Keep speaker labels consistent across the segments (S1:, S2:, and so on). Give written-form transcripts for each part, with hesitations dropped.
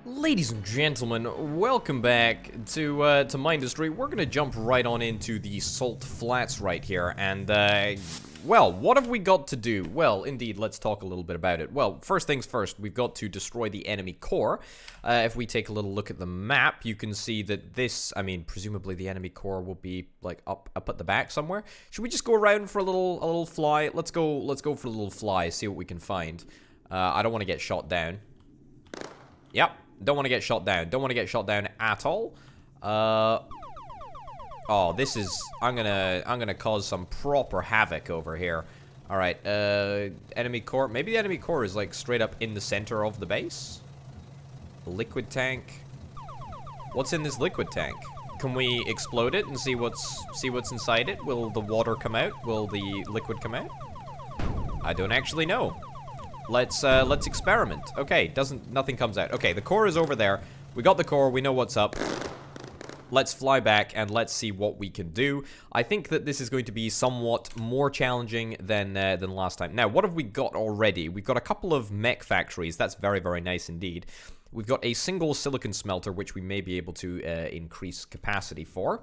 S1: Ladies and gentlemen, welcome back to Mindustry. We're gonna jump right on into the salt flats right here, and well, what have we got to do? Well, indeed, let's talk a little bit about it. Well, first things first, we've got to destroy the enemy core. If we take a little look at the map, you can see that this, I mean, presumably the enemy core will be like up at the back somewhere. Should we just go around for a little fly? Let's go for a little fly, see what we can find. I don't want to get shot down. Yep. Don't want to get shot down. Don't want to get shot down at all. Oh, this is... I'm gonna cause some proper havoc over here. Alright, enemy core. Maybe the enemy core is, like, straight up in the center of the base? Liquid tank. What's in this liquid tank? Can we explode it and see what's inside it? Will the water come out? Will the liquid come out? I don't actually know. Let's experiment. Okay, nothing comes out. Okay, the core is over there. We got the core, we know what's up. Let's fly back and let's see what we can do. I think that this is going to be somewhat more challenging than last time. Now, what have we got already? We've got a couple of mech factories. That's very, very nice indeed. We've got a single silicon smelter, which we may be able to increase capacity for.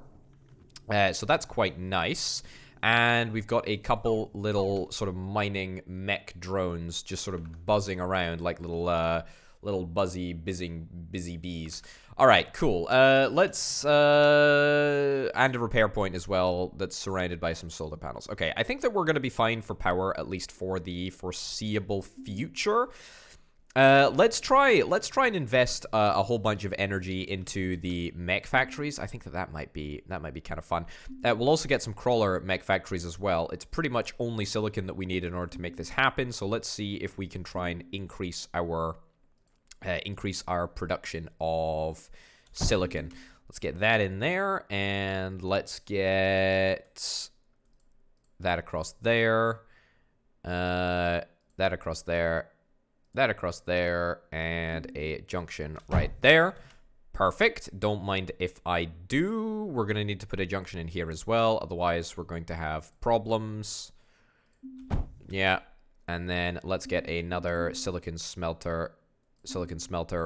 S1: So that's quite nice. And we've got a couple little sort of mining mech drones just sort of buzzing around like little busy bees. All right, cool. Let's and a repair point as well that's surrounded by some solar panels. Okay, I think that we're going to be fine for power, at least for the foreseeable future. Let's try and invest a whole bunch of energy into the mech factories. I think that might be kind of fun. We'll also get some crawler mech factories as well. It's pretty much only silicon that we need in order to make this happen. So let's see if we can try and increase our production of silicon. Let's get that in there, and let's get that across there. That across there. That across there, and a junction right there. Perfect. Don't mind if I do. We're going to need to put a junction in here as well. Otherwise, we're going to have problems. Yeah. And then let's get another silicon smelter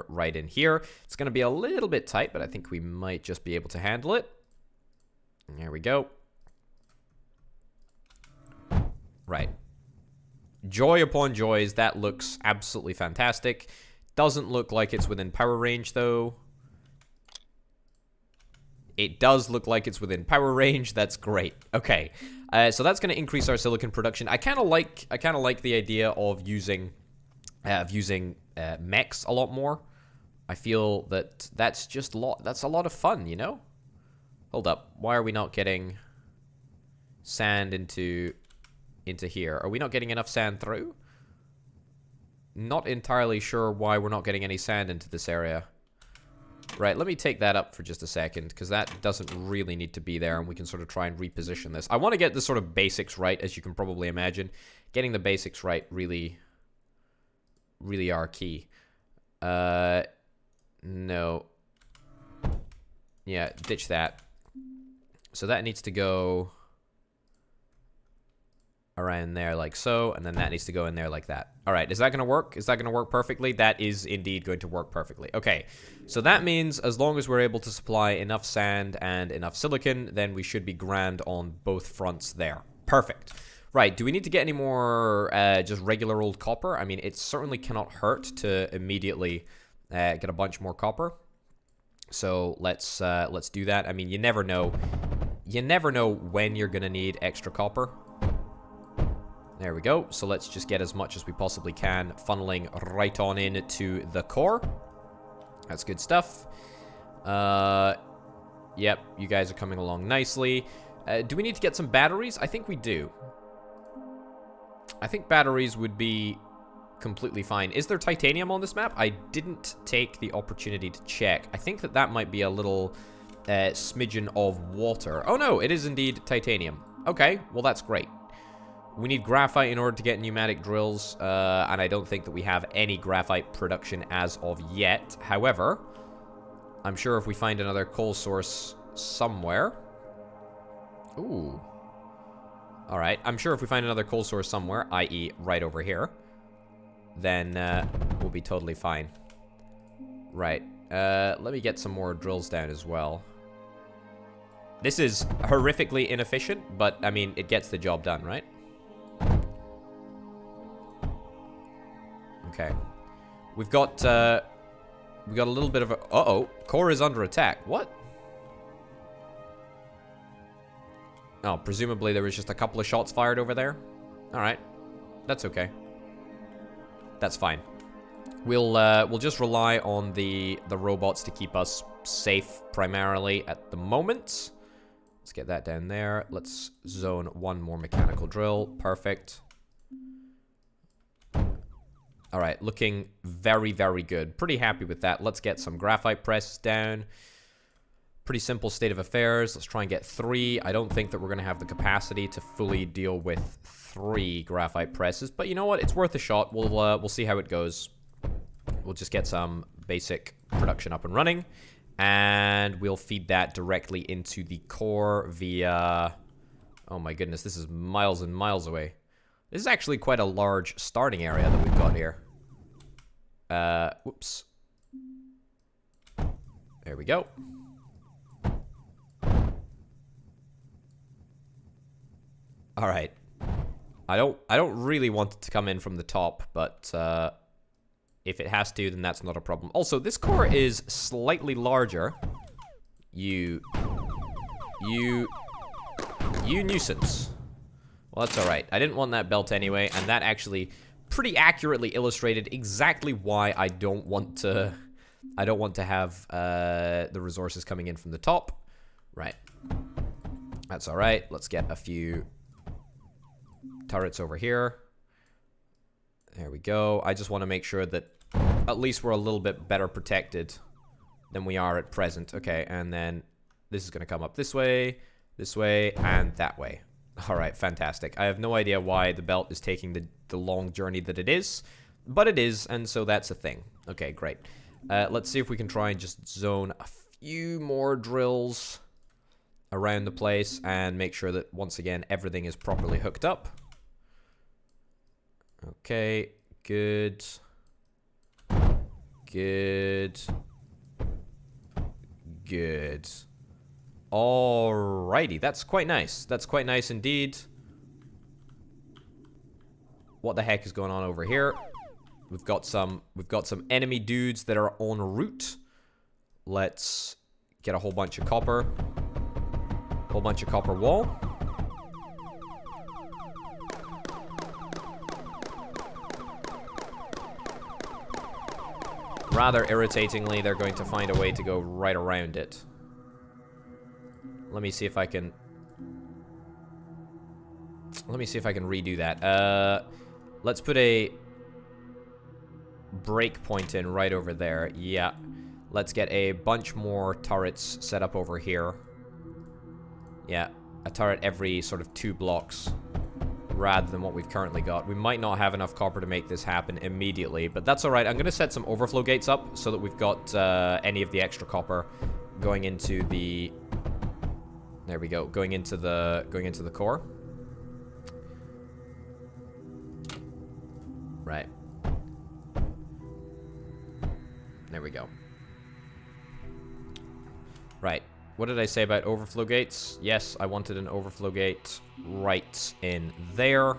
S1: right in here. It's going to be a little bit tight, but I think we might just be able to handle it. There we go. Right. Joy upon joys, that looks absolutely fantastic. Doesn't look like it's within power range, though. It does look like it's within power range. That's great. Okay, so that's going to increase our silicon production. I kind of like the idea of using mechs a lot more. I feel that that's a lot of fun, you know. Hold up, why are we not getting sand into here? Are we not getting enough sand through? Not entirely sure why we're not getting any sand into this area. Right, let me take that up for just a second, because that doesn't really need to be there, and we can sort of try and reposition this. I want to get the sort of basics right, as you can probably imagine. Getting the basics right really are key. No. Yeah, ditch that. So that needs to go around there like so, and then that needs to go in there like that. All right, is that going to work? Is that going to work perfectly? That is indeed going to work perfectly. Okay, so that means as long as we're able to supply enough sand and enough silicon, then we should be grand on both fronts there. Perfect. Right, do we need to get any more just regular old copper? I mean, it certainly cannot hurt to immediately get a bunch more copper. So let's do that. I mean, you never know. You never know when you're going to need extra copper. There we go. So let's just get as much as we possibly can, funneling right on into the core. That's good stuff. Yep, you guys are coming along nicely. Do we need to get some batteries? I think we do. I think batteries would be completely fine. Is there titanium on this map? I didn't take the opportunity to check. I think that might be a little smidgen of water. Oh no, it is indeed titanium. Okay, well that's great. We need graphite in order to get pneumatic drills, and I don't think that we have any graphite production as of yet. However, I'm sure if we find another coal source somewhere... Ooh. Alright, I'm sure if we find another coal source somewhere, i.e. right over here, then we'll be totally fine. Right. Let me get some more drills down as well. This is horrifically inefficient, but, I mean, it gets the job done, right? Okay. We've got a little bit of a... Uh-oh. Core is under attack. What? Oh, presumably there was just a couple of shots fired over there. Alright. That's okay. That's fine. We'll just rely on the robots to keep us safe primarily at the moment. Let's get that down there. Let's zone one more mechanical drill. Perfect. Alright, looking very, very good. Pretty happy with that. Let's get some graphite presses down. Pretty simple state of affairs. Let's try and get 3. I don't think that we're going to have the capacity to fully deal with 3 graphite presses. But you know what? It's worth a shot. We'll see how it goes. We'll just get some basic production up and running. And we'll feed that directly into the core via... Oh my goodness, this is miles and miles away. This is actually quite a large starting area that we've got here. Whoops. There we go. Alright. I don't really want it to come in from the top, but if it has to, then that's not a problem. Also, this core is slightly larger. You nuisance. Well, that's alright. I didn't want that belt anyway, and that actually pretty accurately illustrated exactly why I don't want to have the resources coming in from the top. Right. That's alright. Let's get a few turrets over here. There we go. I just want to make sure that at least we're a little bit better protected than we are at present. Okay, and then this is going to come up this way, and that way. Alright, fantastic. I have no idea why the belt is taking the long journey that it is, but it is, and so that's a thing. Okay, great. Let's see if we can try and just zone a few more drills around the place and make sure that, once again, everything is properly hooked up. Okay, good. Good. Good. Alrighty, that's quite nice. That's quite nice indeed. What the heck is going on over here? We've got some enemy dudes that are en route. Let's get a whole bunch of copper. Whole bunch of copper wall. Rather irritatingly, they're going to find a way to go right around it. Let me see if I can... redo that. Let's put a breakpoint in right over there. Yeah. Let's get a bunch more turrets set up over here. Yeah. A turret every sort of 2 blocks. Rather than what we've currently got. We might not have enough copper to make this happen immediately, but that's alright. I'm going to set some overflow gates up so that we've got any of the extra copper going into the... There we go. Going into the core. Right. There we go. Right. What did I say about overflow gates? Yes, I wanted an overflow gate right in there.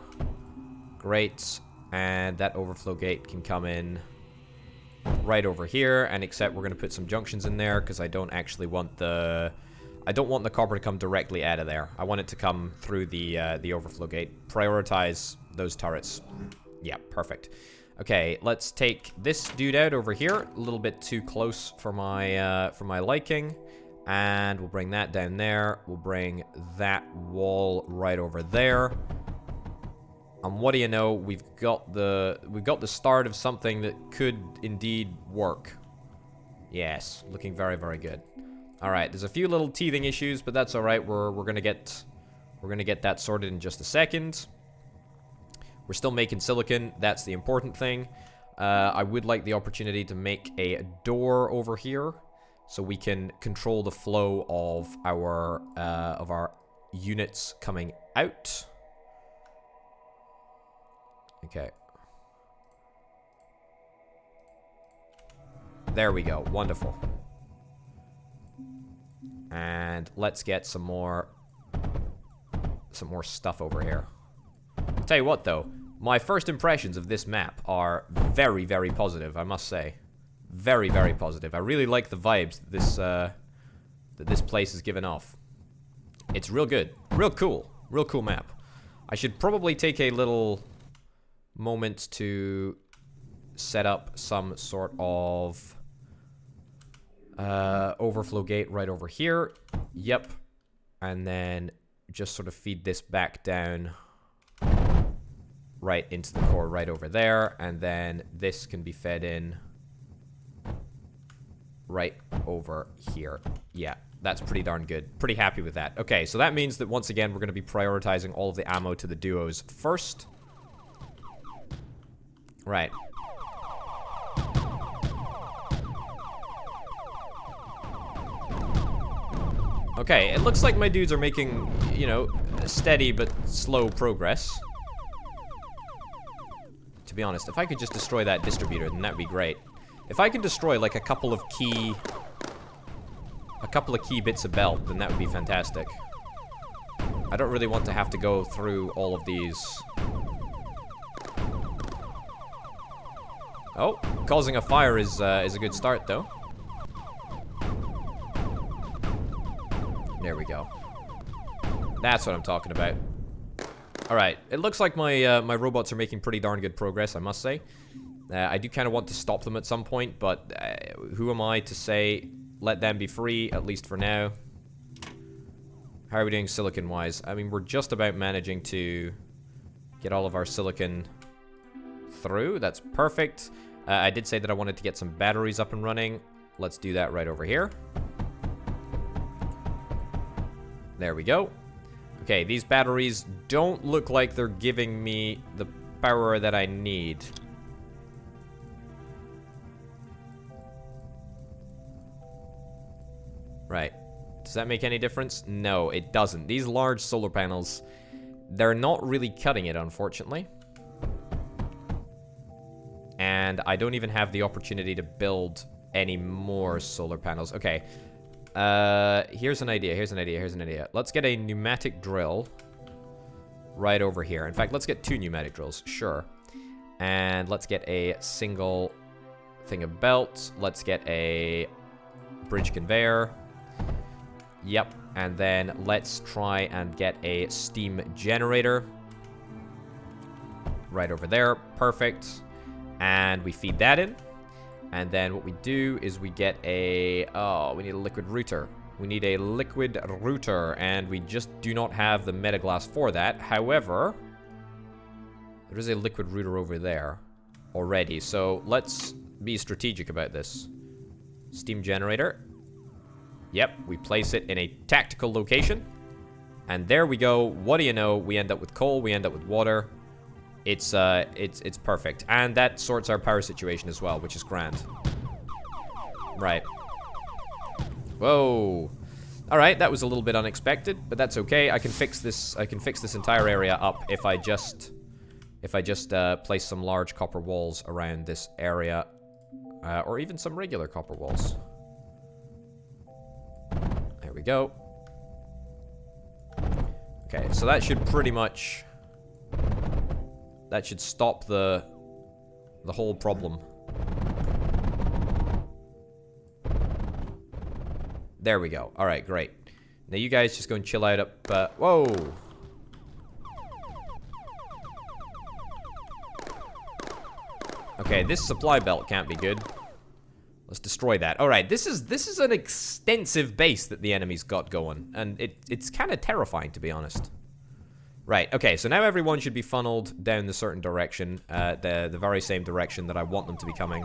S1: Great. And that overflow gate can come in right over here. And except we're going to put some junctions in there because I don't actually want the... I don't want the copper to come directly out of there. I want it to come through the overflow gate. Prioritize those turrets. Yeah, perfect. Okay, let's take this dude out over here. A little bit too close for my liking. And we'll bring that down there. We'll bring that wall right over there. And what do you know? We've got the start of something that could indeed work. Yes, looking very, very good. All right, there's a few little teething issues, but that's all right. We're gonna get that sorted in just a second. We're still making silicon. That's the important thing. I would like the opportunity to make a door over here, so we can control the flow of our units coming out. Okay. There we go. Wonderful. And let's get some more stuff over here. Tell you what, though. My first impressions of this map are very, very positive, I must say. Very, very positive. I really like the vibes that this place is giving off. It's real good. Real cool. Real cool map. I should probably take a little moment to set up some sort of overflow gate right over here. Yep. And then just sort of feed this back down right into the core right over there. And then this can be fed in right over here. Yeah, that's pretty darn good. Pretty happy with that. Okay, so that means that once again, we're going to be prioritizing all of the ammo to the duos first. Right. Okay, it looks like my dudes are making, you know, steady but slow progress. To be honest, if I could just destroy that distributor, then that'd be great. If I can destroy, like, a couple of key bits of belt, then that would be fantastic. I don't really want to have to go through all of these. Oh, causing a fire is a good start, though. There we go. That's what I'm talking about. Alright, it looks like my my robots are making pretty darn good progress, I must say. I do kind of want to stop them at some point, but who am I to say let them be free, at least for now. How are we doing silicon-wise? I mean, we're just about managing to get all of our silicon through. That's perfect. I did say that I wanted to get some batteries up and running. Let's do that right over here. There we go. Okay, these batteries don't look like they're giving me the power that I need. Right. Does that make any difference? No, it doesn't. These large solar panels, they're not really cutting it, unfortunately. And I don't even have the opportunity to build any more solar panels. Okay. Here's an idea. Let's get a pneumatic drill right over here. In fact, let's get 2 pneumatic drills. Sure. And let's get a single thing of belt. Let's get a bridge conveyor. Yep. And then let's try and get a steam generator right over there. Perfect. And we feed that in. And then what we do is we get a... Oh, we need a liquid router. We need a liquid router, and we just do not have the metaglass for that. However, there is a liquid router over there already. So let's be strategic about this. Steam generator. Yep, we place it in a tactical location. And there we go. What do you know? We end up with coal. We end up with water. It's perfect. And that sorts our power situation as well, which is grand. Right. Whoa. Alright, that was a little bit unexpected, but that's okay. I can fix this entire area up if I just place some large copper walls around this area. Or even some regular copper walls. There we go. Okay, so that should pretty much... That should stop the whole problem. There we go. All right, great. Now you guys just go and chill out up. Whoa. Okay, this supply belt can't be good. Let's destroy that. All right, this is an extensive base that the enemy's got going, and it's kind of terrifying, to be honest. Right, okay, so now everyone should be funneled down the certain direction, the very same direction that I want them to be coming,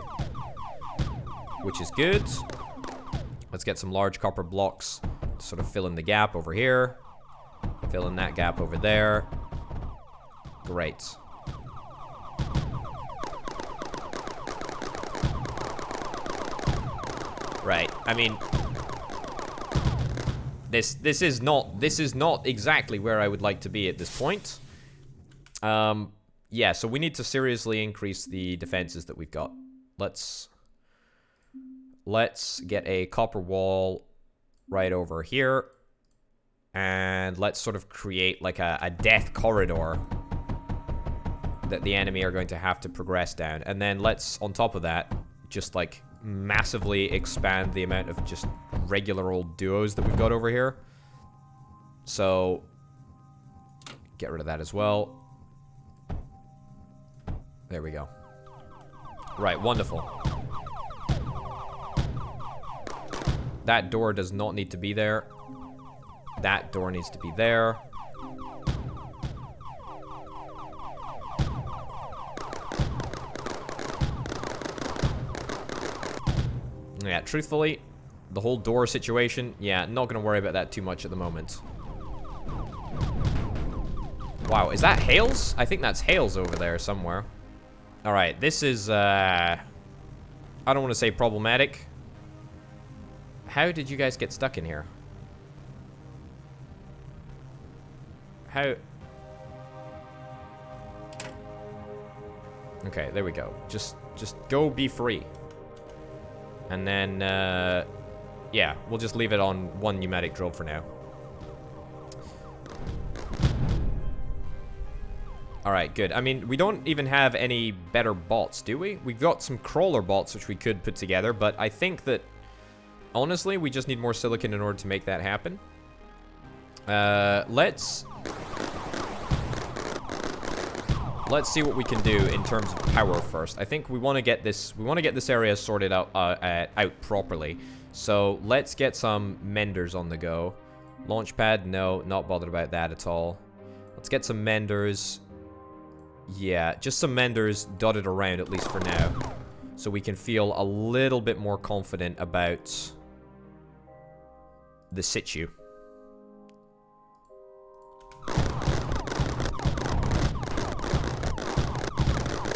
S1: which is good. Let's get some large copper blocks to sort of fill in the gap over here, fill in that gap over there. Great. Right, I mean... This is not exactly where I would like to be at this point. Yeah, so we need to seriously increase the defenses that we've got. Let's let's get a copper wall right over here. And let's sort of create like a death corridor that the enemy are going to have to progress down. And then let's, on top of that, just like massively expand the amount of just regular old duos that we've got over here. So, get rid of that as well. There we go. Right, wonderful. That door does not need to be there. That door needs to be there. Yeah, truthfully, the whole door situation, yeah, not gonna worry about that too much at the moment. Wow, is that Hales? I think that's Hales over there somewhere. Alright, this is, I don't want to say problematic. How did you guys get stuck in here? How? Okay, there we go. Just go be free. And then, yeah, we'll just leave it on one pneumatic drill for now. Alright, good. I mean, we don't even have any better bots, do we? We've got some crawler bots which we could put together, but I think that, honestly, we just need more silicon in order to make that happen. Let's see what we can do in terms of power first. I think we want to get this area sorted out out properly. So let's get some menders on the go. Launchpad, no, not bothered about that at all. Let's get some menders. Yeah, just some menders dotted around at least for now, so we can feel a little bit more confident about the situ.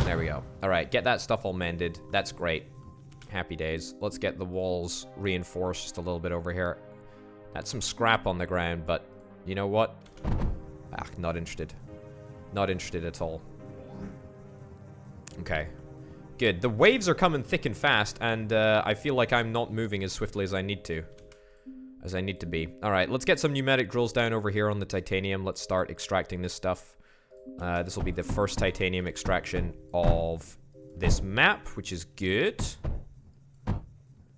S1: There we go. Alright, get that stuff all mended. That's great. Happy days. Let's get the walls reinforced just a little bit over here. That's some scrap on the ground, but you know what? Ah, not interested. Not interested at all. Okay. Good. The waves are coming thick and fast, and I feel like I'm not moving as swiftly as I need to. As I need to be. Alright, let's get some pneumatic drills down over here on the titanium. Let's start extracting this stuff. This will be the first titanium extraction of this map, which is good.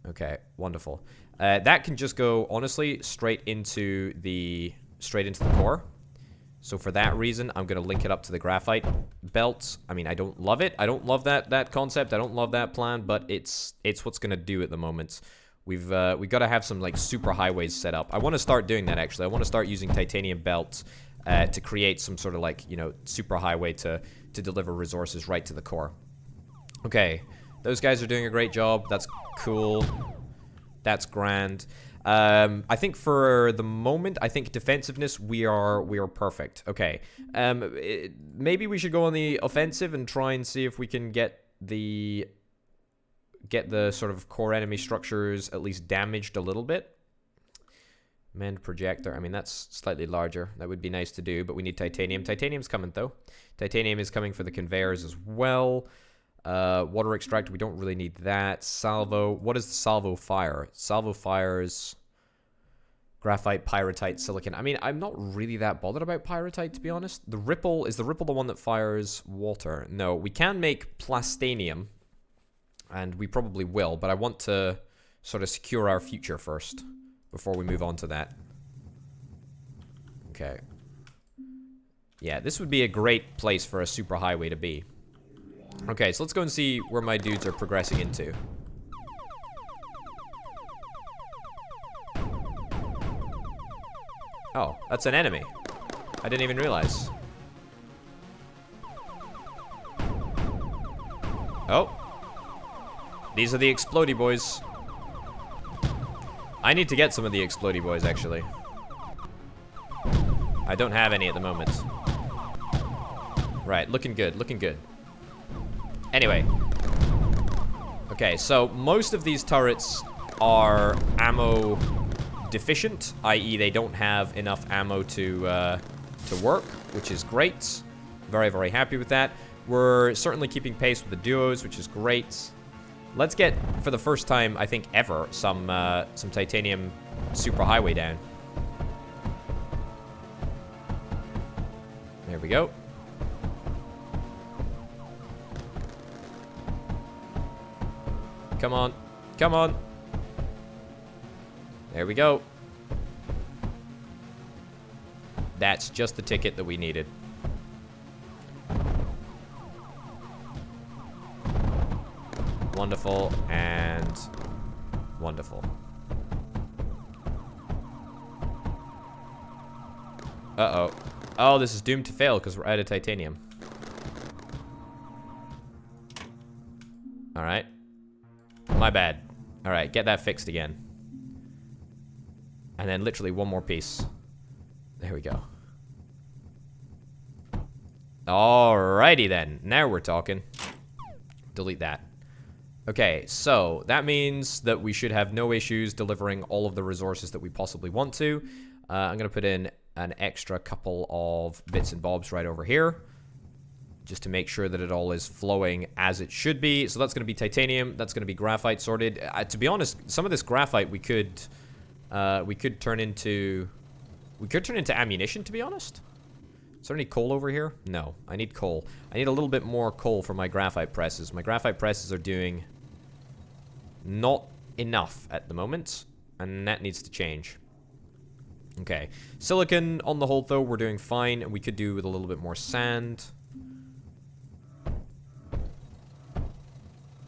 S1: Okay, wonderful. That can just go, honestly, straight into the core. So for that reason, I'm going to link it up to the graphite belt. I mean, I don't love it. I don't love that concept. I don't love that plan, but it's what's going to do at the moment. We've got to have some, like, superhighways set up. I want to start doing that, actually. I want to start using titanium belts to create some sort of, like, you know, superhighway to deliver resources right to the core. Okay, those guys are doing a great job. That's cool. That's grand. I think for the moment, I think defensiveness, we are perfect. Okay. Maybe we should go on the offensive and try and see if we can get the sort of core enemy structures at least damaged a little bit. Mend projector. I mean, that's slightly larger. That would be nice to do, but we need titanium. Titanium's coming, though. Titanium is coming for the conveyors as well. Water extractor, we don't really need that. Salvo. What is the salvo fire? Salvo fires graphite, pyrite, silicon. I mean, I'm not really that bothered about pyrite, to be honest. The ripple, is the ripple the one that fires water? No, we can make plastanium, and we probably will, but I want to sort of secure our future first before we move on to that. Okay. Yeah, this would be a great place for a superhighway to be. Okay, so let's go and see where my dudes are progressing into. Oh, that's an enemy. I didn't even realize. Oh. These are the explodey boys. I need to get some of the explodey boys, actually. I don't have any at the moment. Right, looking good, looking good. Anyway. Okay, so most of these turrets are ammo deficient, i.e. they don't have enough ammo to work, which is great. Very, very happy with that. We're certainly keeping pace with the duos, which is great. Let's get, for the first time, I think ever, some titanium superhighway down. There we go. Come on. Come on. There we go. That's just the ticket that we needed. Wonderful and wonderful. Uh-oh. Oh, this is doomed to fail because we're out of titanium. Alright. My bad. Alright, get that fixed again. And then literally one more piece. There we go. Alrighty then. Now we're talking. Delete that. Okay, so that means that we should have no issues delivering all of the resources that we possibly want to. I'm going to put in an extra couple of bits and bobs right over here, just to make sure that it all is flowing as it should be. So that's going to be titanium. That's going to be graphite sorted. To be honest, some of this graphite we could turn into ammunition. To be honest, is there any coal over here? No, I need coal. I need a little bit more coal for my graphite presses. My graphite presses are doing not enough at the moment, and that needs to change. Okay, silicon on the whole though we're doing fine. We could do with a little bit more sand.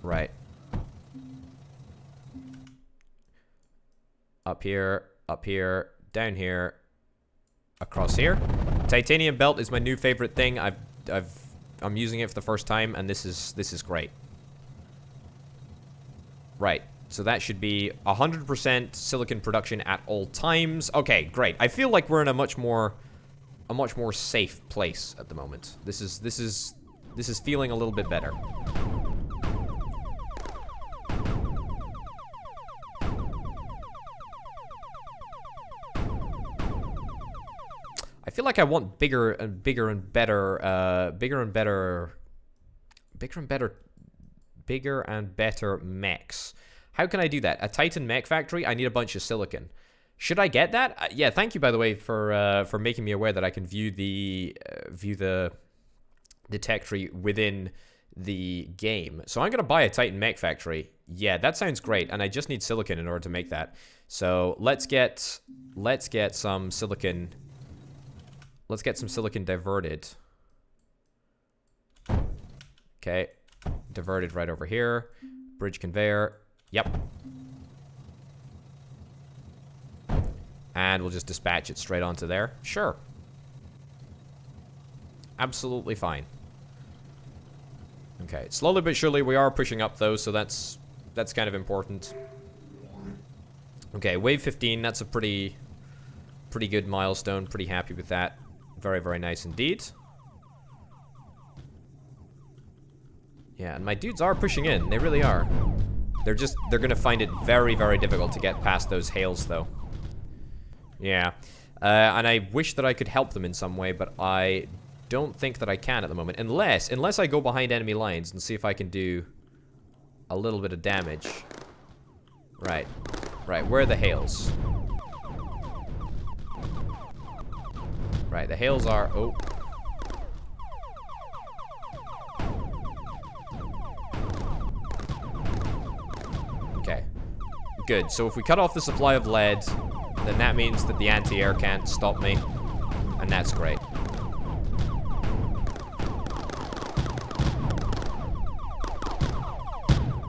S1: Right. Up here, down here, across here. Titanium belt is my new favorite thing. I'm using it for the first time, and this is great. Right. So that should be 100% silicon production at all times. Okay, great. I feel like we're in a much more safe place at the moment. This is feeling a little bit better. I feel like I want bigger and better mechs. How can I do that? A Titan mech factory? I need a bunch of silicon. Should I get that? Yeah, thank you by the way for making me aware that I can view the tech tree within the game. So I'm gonna buy a Titan mech factory. Yeah, that sounds great, and I just need silicon in order to make that. So let's get some silicon. Let's get some silicon diverted. Okay, diverted right over here. Bridge conveyor. Yep. And we'll just dispatch it straight onto there. Sure. Absolutely fine. Okay, slowly but surely we are pushing up though, so that's kind of important. Okay, wave 15, that's a pretty good milestone. Pretty happy with that. Very, very nice indeed. Yeah, and my dudes are pushing in. They really are. They're gonna find it very, very difficult to get past those hails, though. Yeah. And I wish that I could help them in some way, but I don't think that I can at the moment. Unless I go behind enemy lines and see if I can do a little bit of damage. Right. Right, where are the hails? Right, the hails are... Oh. Okay. Good. So if we cut off the supply of lead, then that means that the anti-air can't stop me. And that's great.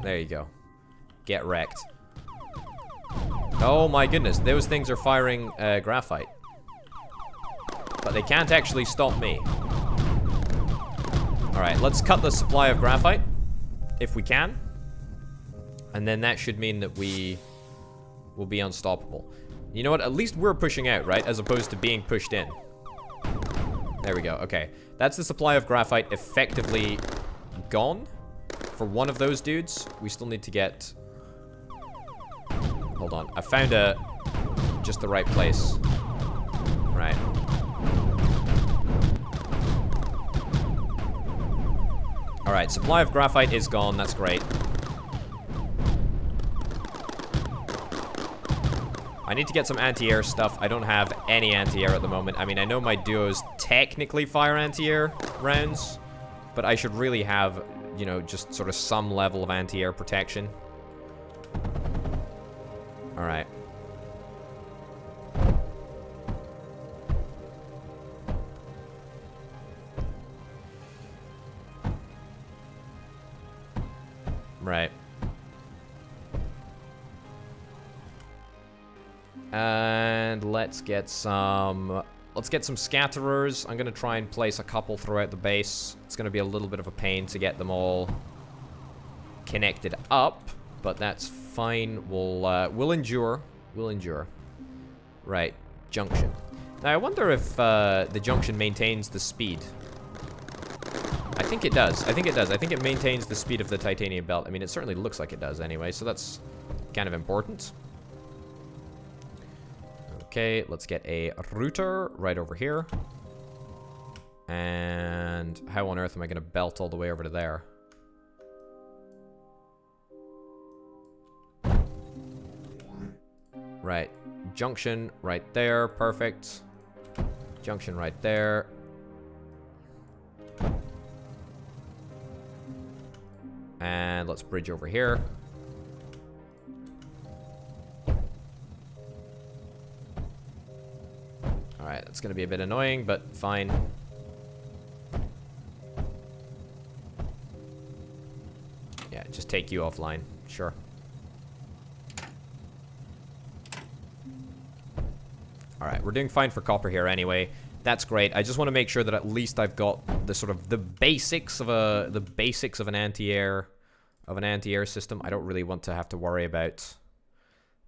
S1: There you go. Get wrecked. Oh my goodness, those things are firing graphite. But they can't actually stop me. Alright, let's cut the supply of graphite, if we can. And then that should mean that we will be unstoppable. You know what, at least we're pushing out, right? As opposed to being pushed in. There we go, okay. That's the supply of graphite effectively gone. For one of those dudes, we still need to get... Hold on, I found just the right place. Right. Alright, supply of graphite is gone, that's great. I need to get some anti-air stuff. I don't have any anti-air at the moment. I mean, I know my duos technically fire anti-air rounds, but I should really have, you know, just sort of some level of anti-air protection. Alright. Right. And let's get some scatterers. I'm gonna try and place a couple throughout the base. It's gonna be a little bit of a pain to get them all connected up, but that's fine. We'll endure. We'll endure. Right, junction. Now I wonder if the junction maintains the speed. I think it does. I think it does. I think it maintains the speed of the titanium belt. I mean, it certainly looks like it does anyway, so that's kind of important. Okay, let's get a router right over here. And how on earth am I going to belt all the way over to there? Right. Junction right there. Perfect. Junction right there. And let's bridge over here. Alright, that's going to be a bit annoying, but fine. Yeah, just take you offline. Sure. Alright, we're doing fine for copper here anyway. That's great. I just want to make sure that at least I've got the sort of the basics of an anti-air system. I don't really want to have to worry about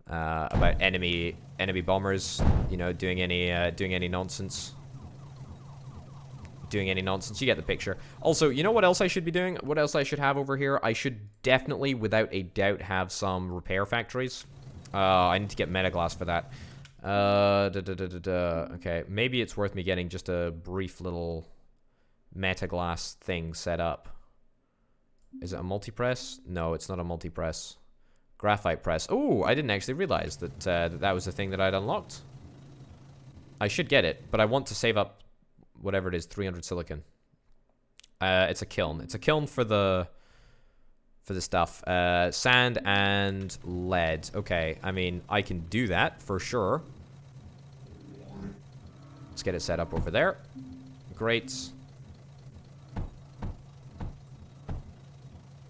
S1: enemy bombers, you know, doing any nonsense. You get the picture. Also, you know what else I should be doing? What else I should have over here? I should definitely, without a doubt, have some repair factories. I need to get metaglass for that. Okay, maybe it's worth me getting just a brief little metaglass thing set up. Is it a multi-press? No, it's not a multi-press. Graphite press. Oh, I didn't actually realize that that was the thing that I'd unlocked. I should get it, but I want to save up whatever it is, 300 silicon. It's a kiln. It's a kiln for the stuff. Sand and lead. Okay, I mean, I can do that for sure. Let's get it set up over there. Great.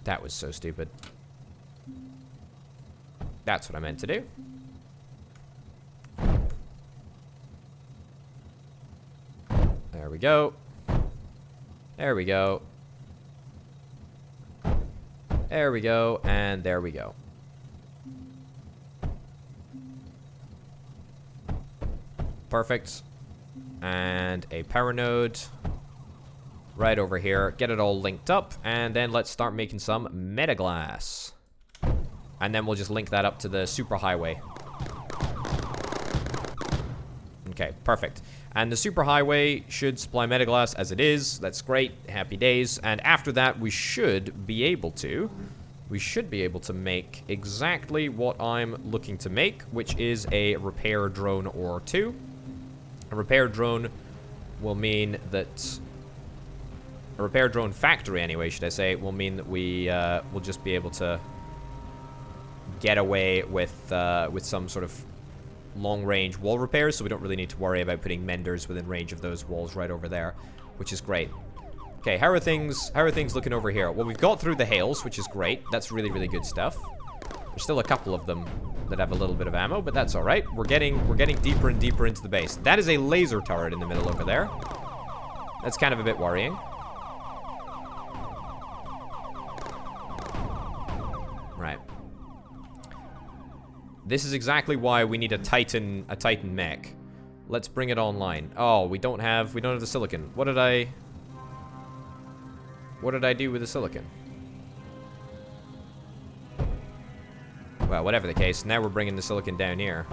S1: That was so stupid. That's what I meant to do. There we go. There we go. There we go, and there we go. Perfect. And a power node right over here. Get it all linked up, and then let's start making some metaglass. And then we'll just link that up to the superhighway. Okay, perfect. And the superhighway should supply metaglass as it is. That's great. Happy days. And after that, we should be able to make exactly what I'm looking to make, which is a repair drone or two. A repair drone will mean that... A repair drone factory, anyway, should I say, will mean that we will just be able to get away with some sort of long-range wall repairs, so we don't really need to worry about putting menders within range of those walls right over there, which is great. Okay, how are things looking over here? Well, we've got through the hails, which is great. That's really, really good stuff. There's still a couple of them that have a little bit of ammo, but that's all right. We're getting deeper and deeper into the base. That is a laser turret in the middle over there. That's kind of a bit worrying. Right. This is exactly why we need a Titan mech. Let's bring it online. Oh, we don't have the silicon. What did I do with the silicon? Well, whatever the case, now we're bringing the silicon down here.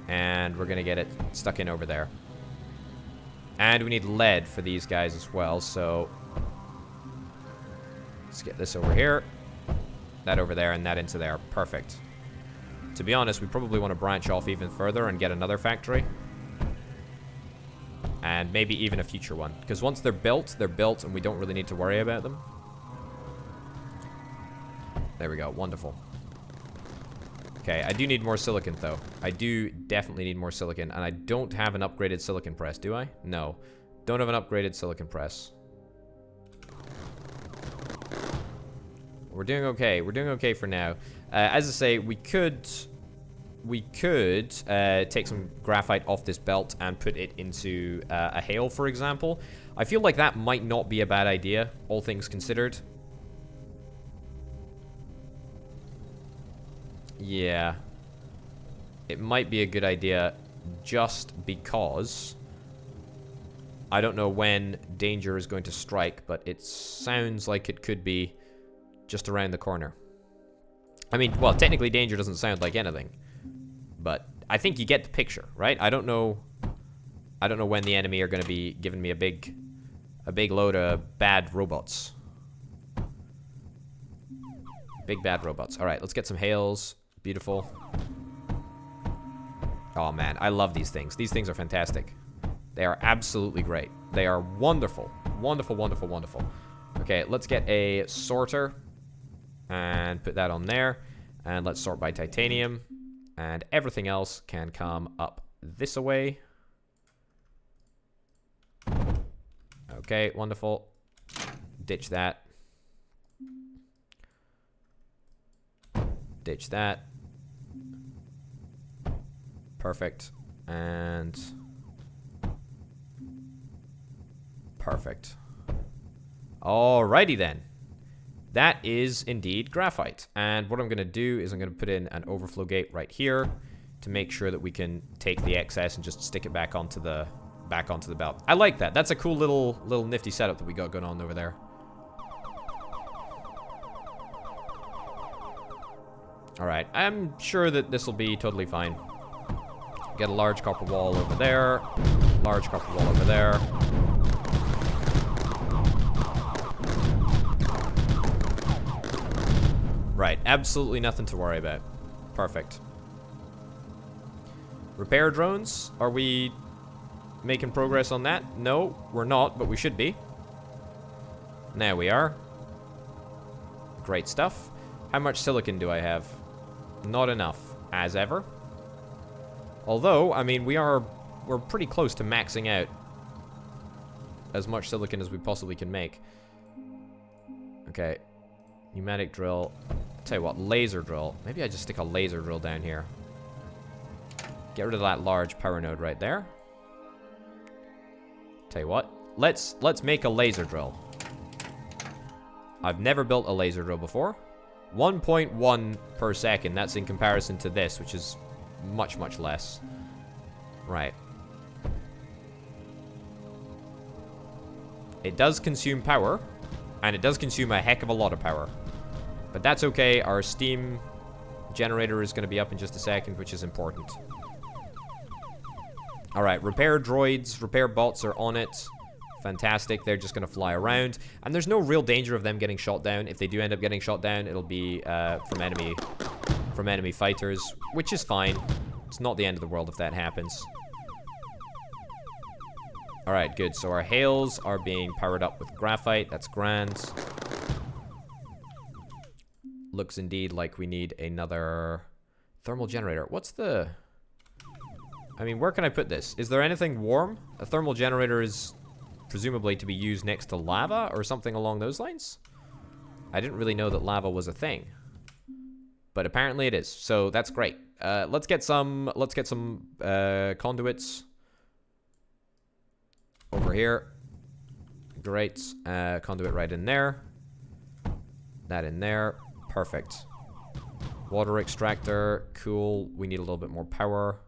S1: And we're gonna get it stuck in over there. And we need lead for these guys as well, so... Let's get this over here. That over there, and that into there. Perfect. To be honest, we probably want to branch off even further and get another factory. And maybe even a future one. Because once they're built, and we don't really need to worry about them. There we go. Wonderful. Okay, I do need more silicon, though. I do definitely need more silicon. And I don't have an upgraded silicon press, do I? No. Don't have an upgraded silicon press. We're doing okay. We're doing okay for now. As I say, we could take some graphite off this belt and put it into a hail, for example. I feel like that might not be a bad idea, all things considered. Yeah. It might be a good idea just because I don't know when danger is going to strike, but it sounds like it could be just around the corner. I mean, well, technically danger doesn't sound like anything. But I think you get the picture, right? I don't know when the enemy are going to be giving me a big load of bad robots. Big bad robots. All right, let's get some hails. Beautiful. Oh man, I love these things. These things are fantastic. They are absolutely great. They are wonderful. Wonderful, wonderful, wonderful. Okay, let's get a sorter and put that on there. And let's sort by titanium. And everything else can come up this way. Okay, wonderful. Ditch that. Ditch that. Perfect. And perfect. Alrighty then. That is indeed graphite. And what I'm going to do is I'm going to put in an overflow gate right here to make sure that we can take the excess and just stick it back onto the belt. I like that. That's a cool little nifty setup that we got going on over there. Alright, I'm sure that this will be totally fine. Get a large copper wall over there. Large copper wall over there. Right, absolutely nothing to worry about. Perfect. Repair drones? Are we making progress on that? No, we're not, but we should be. Now we are. Great stuff. How much silicon do I have? Not enough, as ever. Although, I mean, we're pretty close to maxing out as much silicon as we possibly can make. Okay. Pneumatic drill. I'll tell you what, laser drill. Maybe I just stick a laser drill down here. Get rid of that large power node right there. Tell you what, let's make a laser drill. I've never built a laser drill before. 1.1 per second. That's in comparison to this, which is much, much less. Right. It does consume power, and it does consume a heck of a lot of power. But that's okay. Our steam generator is going to be up in just a second, which is important. Alright, repair droids, repair bots are on it. Fantastic. They're just going to fly around. And there's no real danger of them getting shot down. If they do end up getting shot down, it'll be from enemy fighters, which is fine. It's not the end of the world if that happens. Alright, good. So our hails are being powered up with graphite. That's grand. Looks indeed like we need another thermal generator. What's the... I mean, where can I put this? Is there anything warm? A thermal generator is presumably to be used next to lava or something along those lines? I didn't really know that lava was a thing. But apparently it is. So that's great. Let's get some conduits over here. Great. Conduit right in there. That in there. Perfect. Water extractor. Cool. We need a little bit more power.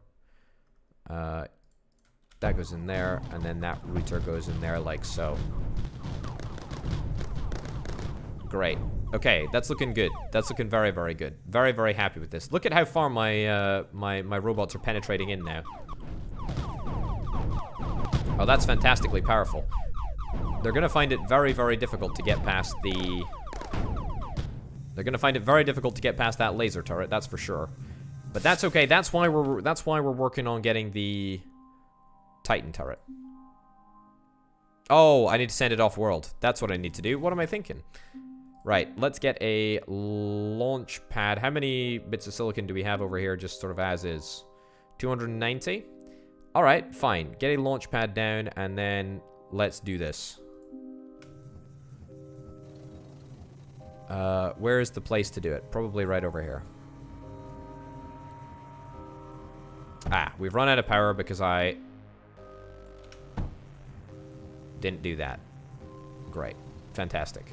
S1: That goes in there, and then that router goes in there like so. Great. Okay, that's looking good. That's looking very, very good. Very, very happy with this. Look at how far my my robots are penetrating in now. Oh, that's fantastically powerful. They're gonna find it very, very difficult to get past the... They're gonna find it very difficult to get past that laser turret, that's for sure. But that's okay. That's why we're working on getting the Titan turret. Oh, I need to send it off-world. That's what I need to do. What am I thinking? Right, let's get a launch pad. How many bits of silicon do we have over here just sort of as is? 290? Alright, fine. Get a launch pad down, and then let's do this. Where is the place to do it? Probably right over here. Ah, we've run out of power because I didn't do that. Great. Fantastic.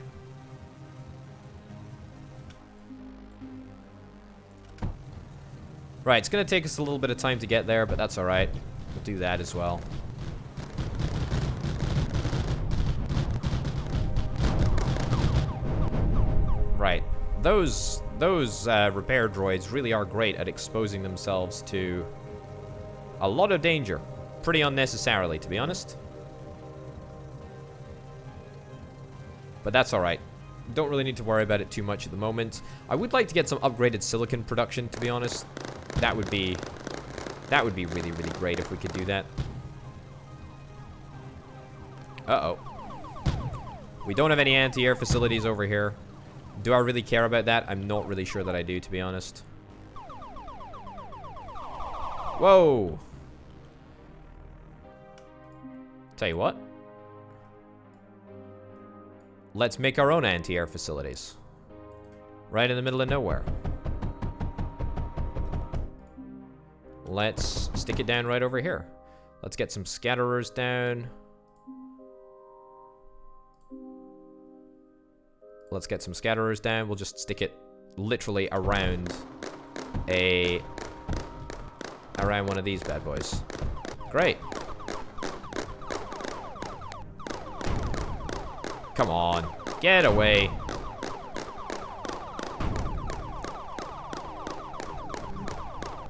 S1: Right, it's going to take us a little bit of time to get there, but that's alright. We'll do that as well. Right. Those repair droids really are great at exposing themselves to a lot of danger. Pretty unnecessarily, to be honest. But that's alright. Don't really need to worry about it too much at the moment. I would like to get some upgraded silicon production, to be honest. That would be really, really great if we could do that. Uh-oh. We don't have any anti-air facilities over here. Do I really care about that? I'm not really sure that I do, to be honest. Whoa! Tell you what. Let's make our own anti-air facilities. Right in the middle of nowhere. Let's stick it down right over here. Let's get some scatterers down. Let's get some scatterers down. We'll just stick it literally around one of these bad boys. Great. Come on. Get away.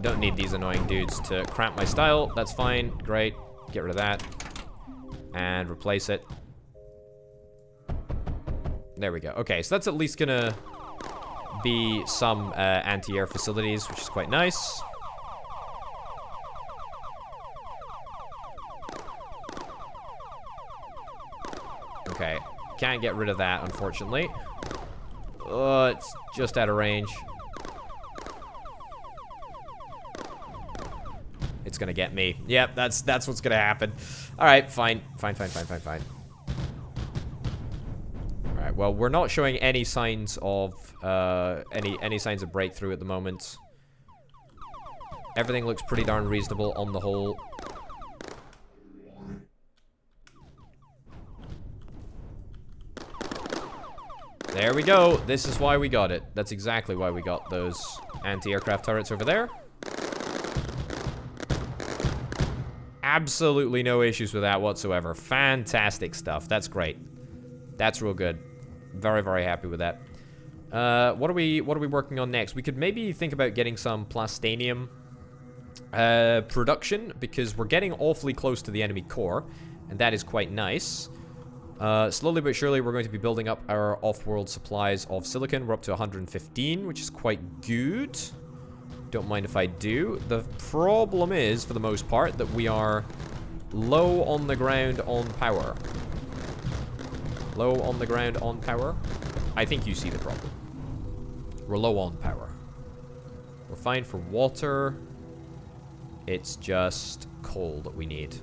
S1: Don't need these annoying dudes to cramp my style. That's fine. Great. Get rid of that. And replace it. There we go. Okay, so that's at least gonna be some anti-air facilities, which is quite nice. Okay. Can't get rid of that, unfortunately. It's just out of range. It's gonna get me. Yep, that's what's gonna happen. Alright, fine. Fine. Alright, well, we're not showing any signs of any signs of breakthrough at the moment. Everything looks pretty darn reasonable on the whole. There we go. This is why we got it. That's exactly why we got those anti-aircraft turrets over there. Absolutely no issues with that whatsoever. Fantastic stuff. That's great. That's real good. Very, very happy with that. What are we working on next? We could maybe think about getting some plastanium production, because we're getting awfully close to the enemy core, and that is quite nice. Slowly but surely, we're going to be building up our off-world supplies of silicon. We're up to 115, which is quite good. Don't mind if I do. The problem is, for the most part, that we are low on the ground on power. Low on the ground on power? I think you see the problem. We're low on power. We're fine for water. It's just coal that we need.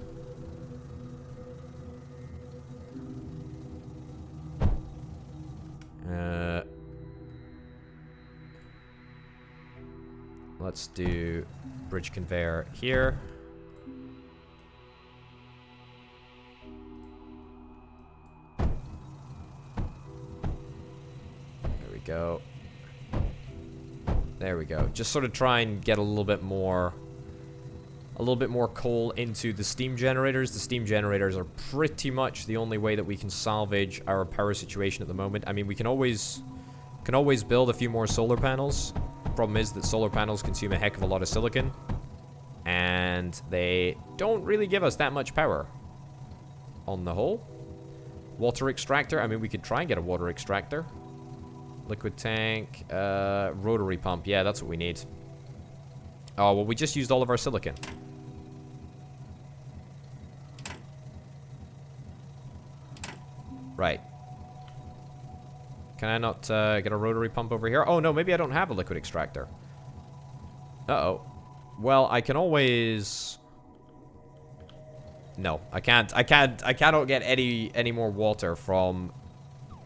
S1: Let's do bridge conveyor here. There we go. There we go. Just sort of try and get a little bit more coal into the steam generators. The steam generators are pretty much the only way that we can salvage our power situation at the moment. I mean, we can always build a few more solar panels. Problem is that solar panels consume a heck of a lot of silicon, and they don't really give us that much power on the whole. Water extractor, I mean, we could try and get a water extractor. Liquid tank, rotary pump, yeah, that's what we need. Oh, well, we just used all of our silicon. Right. Can I not get a rotary pump over here? Oh, no, maybe I don't have a liquid extractor. Uh-oh. Well, I can always... No, I can't. I cannot get any more water from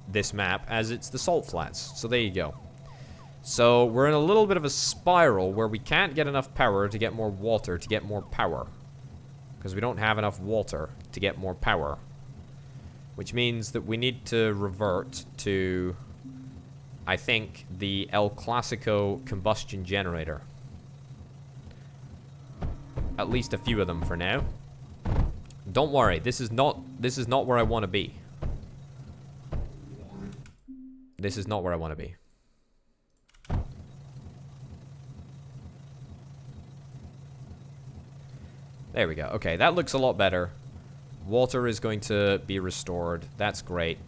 S1: this map, as it's the salt flats. So there you go. So we're in a little bit of a spiral where we can't get enough power to get more water to get more power. Because we don't have enough water to get more power. Which means that we need to revert to, I think, the El Clasico combustion generator. At least a few of them for now. Don't worry, this is not where I want to be. This is not where I want to be. There we go. Okay, that looks a lot better. Water is going to be restored. That's great.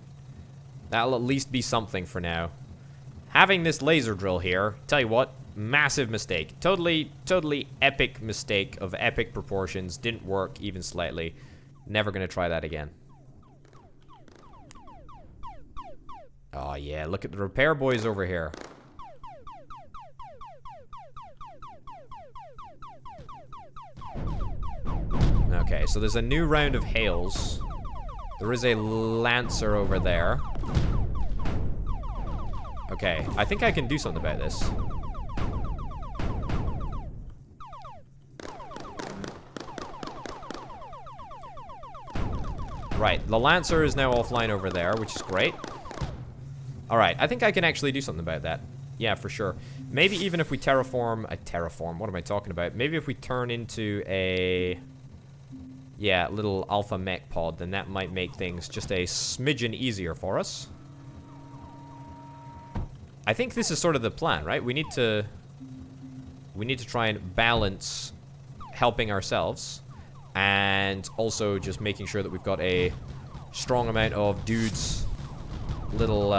S1: That'll at least be something for now. Having this laser drill here, tell you what, massive mistake. Totally epic mistake of epic proportions. Didn't work even slightly. Never gonna try that again. Oh yeah, look at the repair boys over here. Okay, so there's a new round of hails. There is a lancer over there. Okay, I think I can do something about this. Right, the lancer is now offline over there, which is great. Alright, I think I can actually do something about that. Yeah, for sure. Maybe even if we terraform... what am I talking about? Maybe if we turn into a... yeah, little alpha mech pod, then that might make things just a smidgen easier for us. I think this is sort of the plan, right? We need to try and balance helping ourselves and also just making sure that we've got a strong amount of dudes, little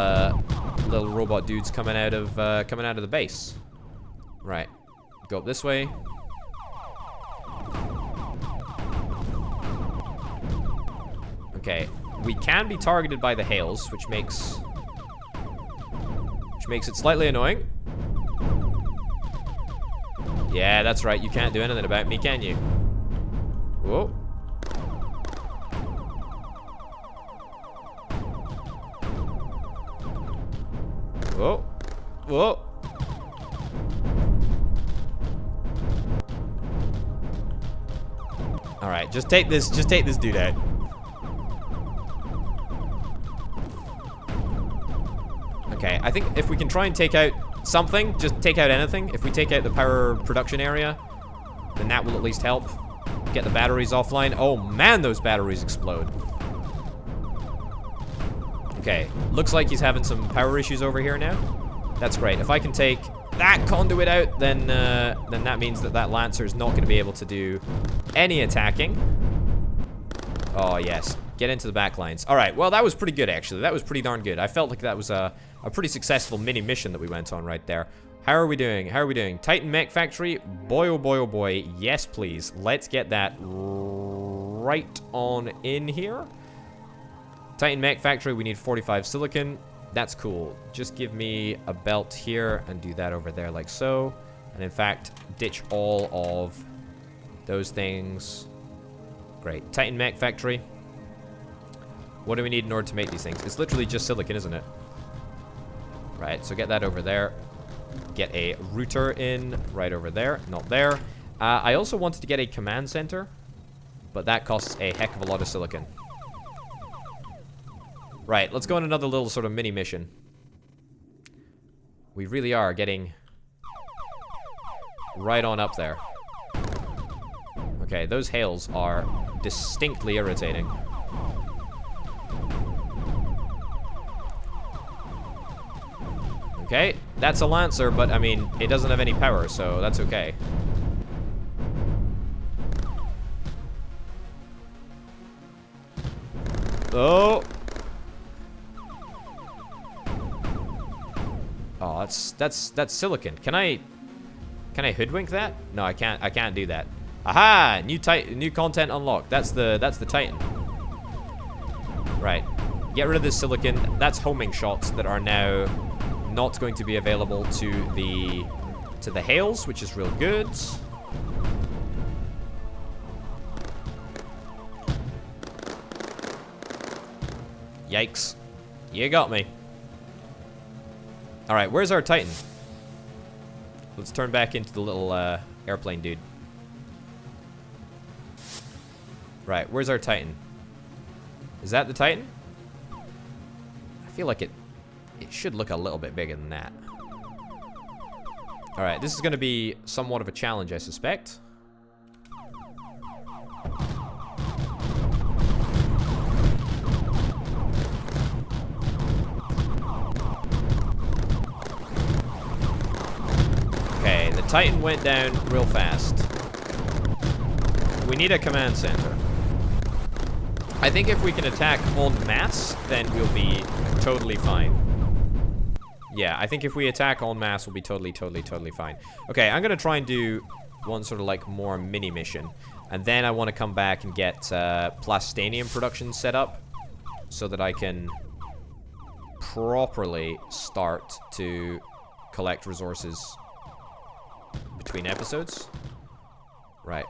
S1: robot dudes coming out of the base. Right. Go up this way. Okay, we can be targeted by the hails, which makes it slightly annoying. Yeah, that's right. You can't do anything about me, can you? Whoa. Whoa. Whoa. All right, just take this dude out. Okay, I think if we can try and take out something, just take out anything. If we take out the power production area, then that will at least help. Get the batteries offline. Oh man, those batteries explode. Okay, looks like he's having some power issues over here now. That's great. If I can take that conduit out, then that means that Lancer is not going to be able to do any attacking. Oh yes, get into the back lines. All right, well that was pretty good actually. That was pretty darn good. I felt like that was a pretty successful mini mission that we went on right there. How are we doing? How are we doing? Titan Mech Factory? Boy, oh boy, oh boy. Yes, please. Let's get that right on in here. Titan Mech Factory, we need 45 silicon. That's cool. Just give me a belt here and do that over there like so. And in fact, ditch all of those things. Great. Titan Mech Factory. What do we need in order to make these things? It's literally just silicon, isn't it? Right, so get that over there. Get a router in right over there. Not there. I also wanted to get a command center, but that costs a heck of a lot of silicon. Right, let's go on another little sort of mini mission. We really are getting right on up there. Okay, those hails are distinctly irritating. Okay, that's a Lancer, but I mean, it doesn't have any power, so that's okay. Oh! Oh, that's silicon. Can I Can I hoodwink that? No, I can't. I can't do that. Aha! New content unlocked. That's the Titan. Right. Get rid of this silicon. That's homing shots that are now not going to be available to the hails, which is real good. Yikes. You got me. Alright, where's our Titan? Let's turn back into the little airplane dude. Right, where's our Titan? Is that the Titan? I feel like it should look a little bit bigger than that. Alright, this is going to be somewhat of a challenge, I suspect. Okay, the Titan went down real fast. We need a command center. I think if we can attack en masse, then we'll be totally fine. Yeah, I think if we attack en masse, we'll be totally fine. Okay, I'm gonna try and do one sort of like more mini mission. And then I want to come back and get plastanium production set up so that I can properly start to collect resources between episodes. Right.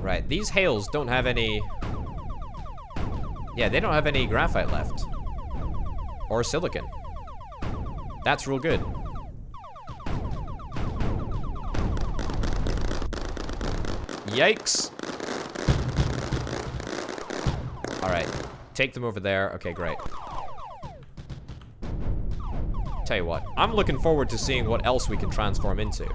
S1: Right, these hails don't have any... Yeah, they don't have any graphite left. Or silicon. That's real good. Yikes. Alright, take them over there. Okay, great. Tell you what, I'm looking forward to seeing what else we can transform into.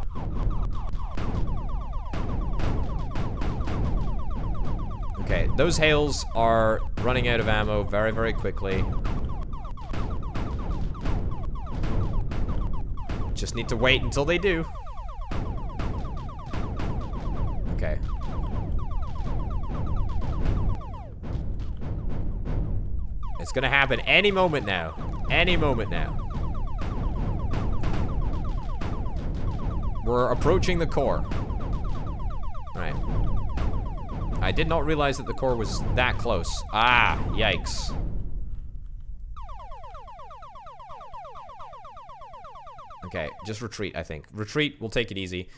S1: Okay, those hails are running out of ammo very, very quickly. Just need to wait until they do. Okay. It's gonna happen any moment now. Any moment now. We're approaching the core. Right. I did not realize that the core was that close. Ah, yikes. Okay, just retreat, I think. Retreat, we'll take it easy.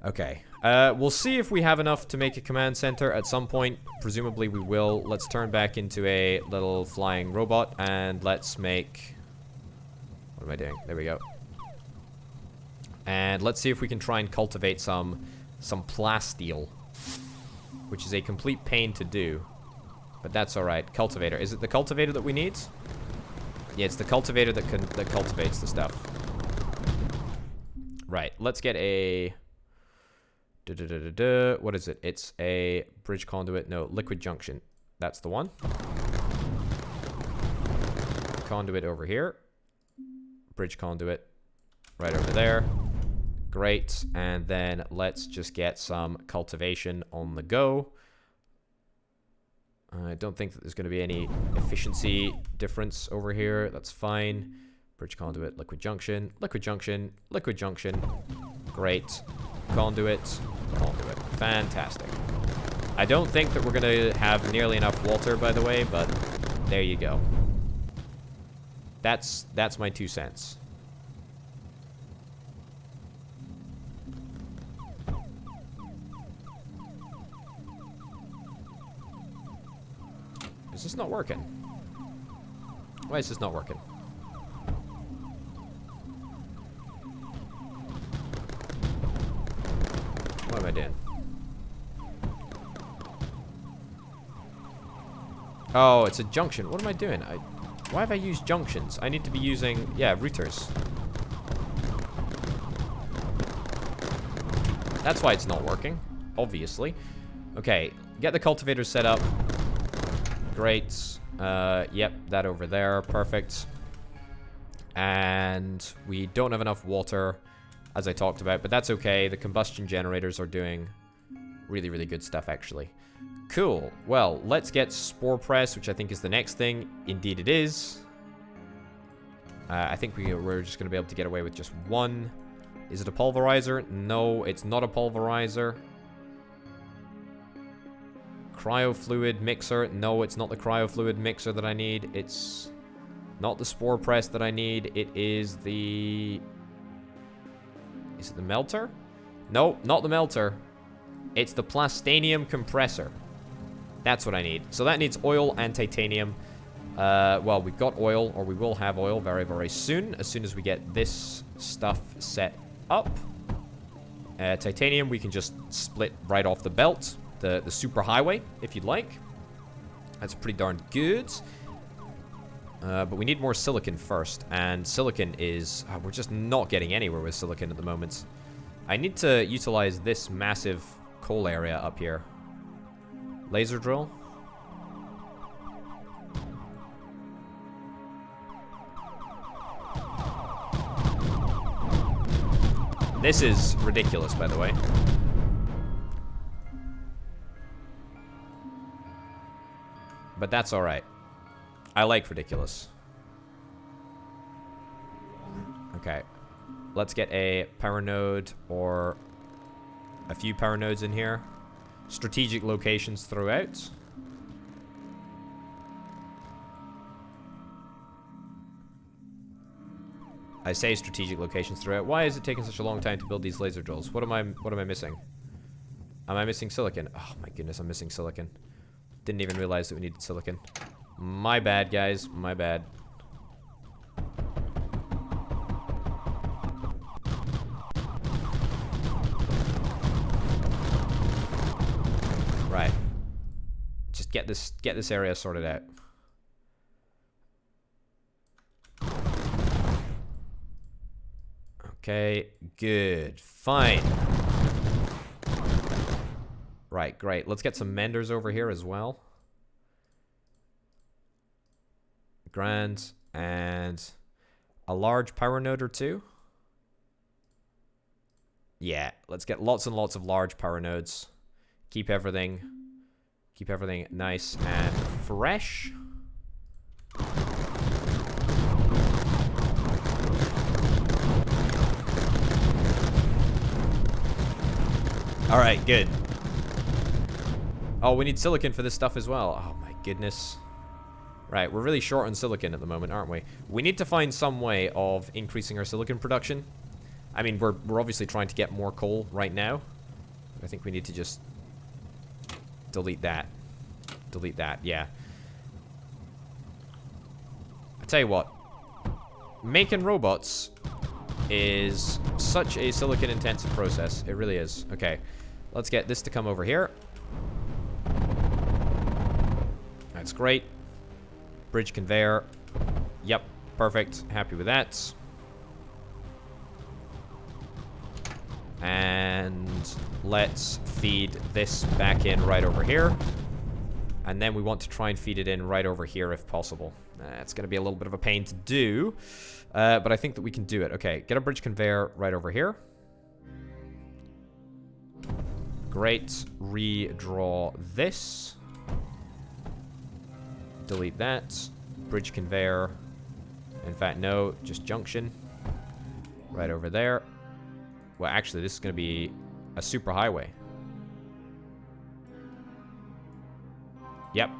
S1: Okay. We'll see if we have enough to make a command center at some point. Presumably we will. Let's turn back into a little flying robot and let's make... What am I doing? There we go. And let's see if we can try and cultivate some plasteel, which is a complete pain to do, but that's all right. Cultivator. Is it the cultivator that we need? Yeah, it's the cultivator that cultivates the stuff. Right. Let's get a... What is it? It's a bridge conduit. No, liquid junction. That's the one. Conduit over here. Bridge conduit right over there. Great. And then let's just get some cultivation on the go. I don't think that there's going to be any efficiency difference over here. That's fine. Bridge conduit, liquid junction, liquid junction, liquid junction. Great. Conduit, conduit. Fantastic. I don't think that we're going to have nearly enough water, by the way, but there you go. That's my 2 cents. Is this not working? Why is this not working? What am I doing? Oh, it's a junction. What am I doing? Why have I used junctions? I need to be using, yeah, routers. That's why it's not working, obviously. Okay, get the cultivator set up. Great. Yep, that over there. Perfect. And we don't have enough water, as I talked about, but that's okay. The combustion generators are doing Really, really good stuff, actually. Cool. Well, let's get Spore Press, which I think is the next thing. Indeed it is. I think we're just going to be able to get away with just one. Is it a pulverizer? No, it's not a pulverizer. Cryofluid mixer. No, it's not the cryofluid mixer that I need. It's not the Spore Press that I need. It is the... Is it the melter? No, not the melter. It's the Plastanium compressor. That's what I need. So that needs oil and titanium. Well, we've got oil, or we will have oil very, very soon. As soon as we get this stuff set up. Titanium, we can just split right off the belt. The superhighway, if you'd like. That's pretty darn good. But we need more silicon first. And silicon is... we're just not getting anywhere with silicon at the moment. I need to utilize this massive coal area up here. Laser drill. This is ridiculous, by the way. But that's alright. I like ridiculous. Okay. Let's get a power node or a few power nodes in here. Strategic locations throughout. I say strategic locations throughout. Why is it taking such a long time to build these laser drills? What am I missing? Am I missing silicon? Oh my goodness, I'm missing silicon. Didn't even realize that we needed silicon. My bad, guys. My bad. Right. Just get this area sorted out. Okay, good. Fine. Right, great. Let's get some menders over here as well. Grand. And a large power node or two. Yeah, let's get lots and lots of large power nodes. Keep everything nice and fresh. Alright, good. Oh, we need silicon for this stuff as well. Oh my goodness. Right, we're really short on silicon at the moment, aren't we? We need to find some way of increasing our silicon production. I mean, we're obviously trying to get more coal right now. I think we need to just delete that. Delete that, yeah. I tell you what. Making robots is such a silicon intensive process. It really is. Okay. Let's get this to come over here. That's great. Bridge conveyor. Yep. Perfect. Happy with that. And let's feed this back in right over here. And then we want to try and feed it in right over here if possible. It's going to be a little bit of a pain to do. But I think that we can do it. Okay, get a bridge conveyor right over here. Great. Redraw this. Delete that. Bridge conveyor. In fact, no, just junction. Right over there. Well, actually, this is going to be a superhighway. Yep.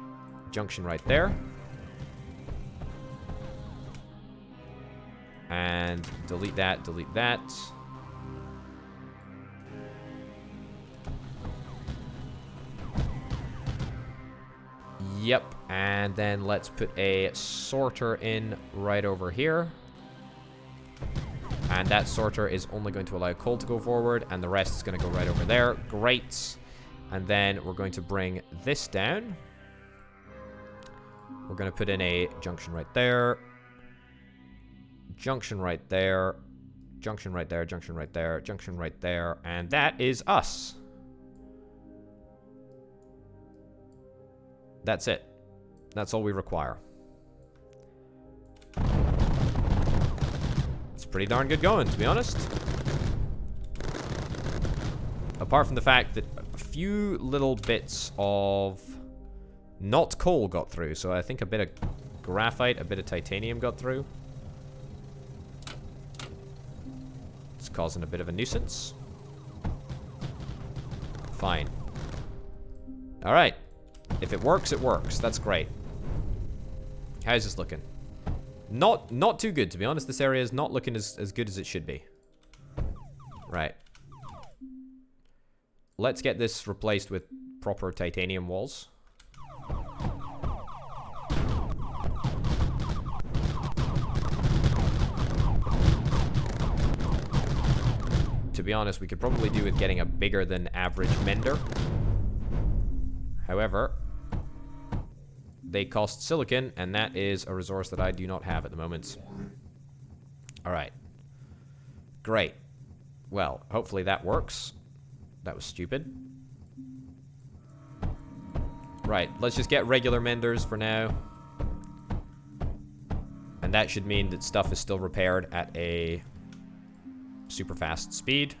S1: Junction right there. And delete that, delete that. Yep, and then let's put a sorter in right over here. And that sorter is only going to allow coal to go forward, and the rest is going to go right over there. Great. And then we're going to bring this down. We're going to put in a junction right there. Junction right there. Junction right there, junction right there, junction right there. And that is us. That's it. That's all we require. It's pretty darn good going, to be honest. Apart from the fact that A few little bits of not coal got through, so I think a bit of graphite, a bit of titanium got through. It's causing a bit of a nuisance. Fine. Alright. If it works, it works. That's great. How's this looking? Not too good, to be honest. This area is not looking as good as it should be. Right. Let's get this replaced with proper titanium walls. To be honest, we could probably do with getting a bigger than average mender. However, they cost silicon, and that is a resource that I do not have at the moment. Alright. Great. Well, hopefully that works. That was stupid. Right, let's just get regular menders for now. And that should mean that stuff is still repaired at a super fast speed.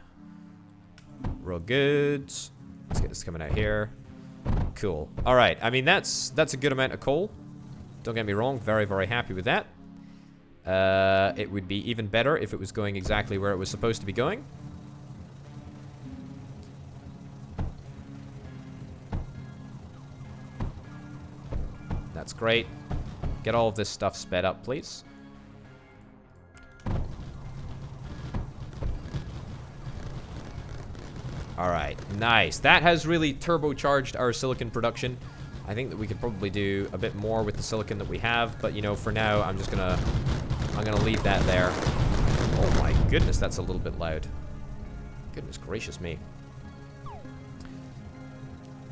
S1: Real good. Let's get this coming out here. Cool. Alright, I mean, that's a good amount of coal. Don't get me wrong, very, very happy with that. It would be even better if it was going exactly where it was supposed to be going. That's great. Get all of this stuff sped up, please. Alright, nice. That has really turbocharged our silicon production. I think that we could probably do a bit more with the silicon that we have, but you know, for now, I'm gonna leave that there. Oh my goodness, that's a little bit loud. Goodness gracious me.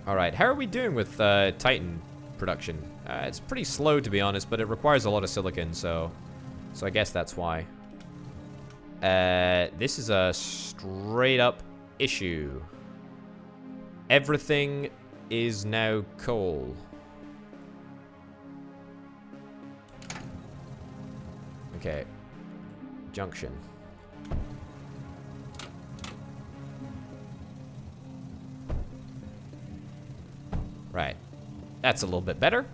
S1: Alright, how are we doing with Titan production? It's pretty slow, to be honest, but it requires a lot of silicon, so I guess that's why. This is a straight up issue. Everything is now coal. Okay. Junction. Right. That's a little bit better.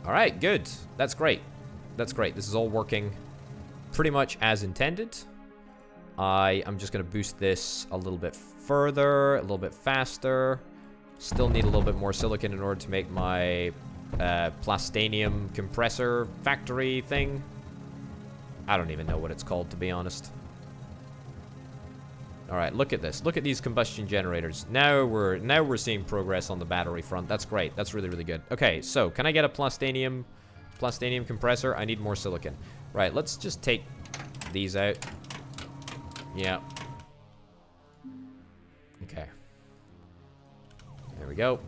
S1: Alright, good. That's great. That's great. This is all working pretty much as intended. I'm just going to boost this a little bit further, a little bit faster. Still need a little bit more silicon in order to make my plastanium compressor factory thing. I don't even know what it's called, to be honest. Alright, look at this. Look at these combustion generators. Now we're seeing progress on the battery front. That's great. That's really, really good. Okay, so can I get a plastanium compressor? I need more silicon. Right, let's just take these out. Yeah. Okay. There we go.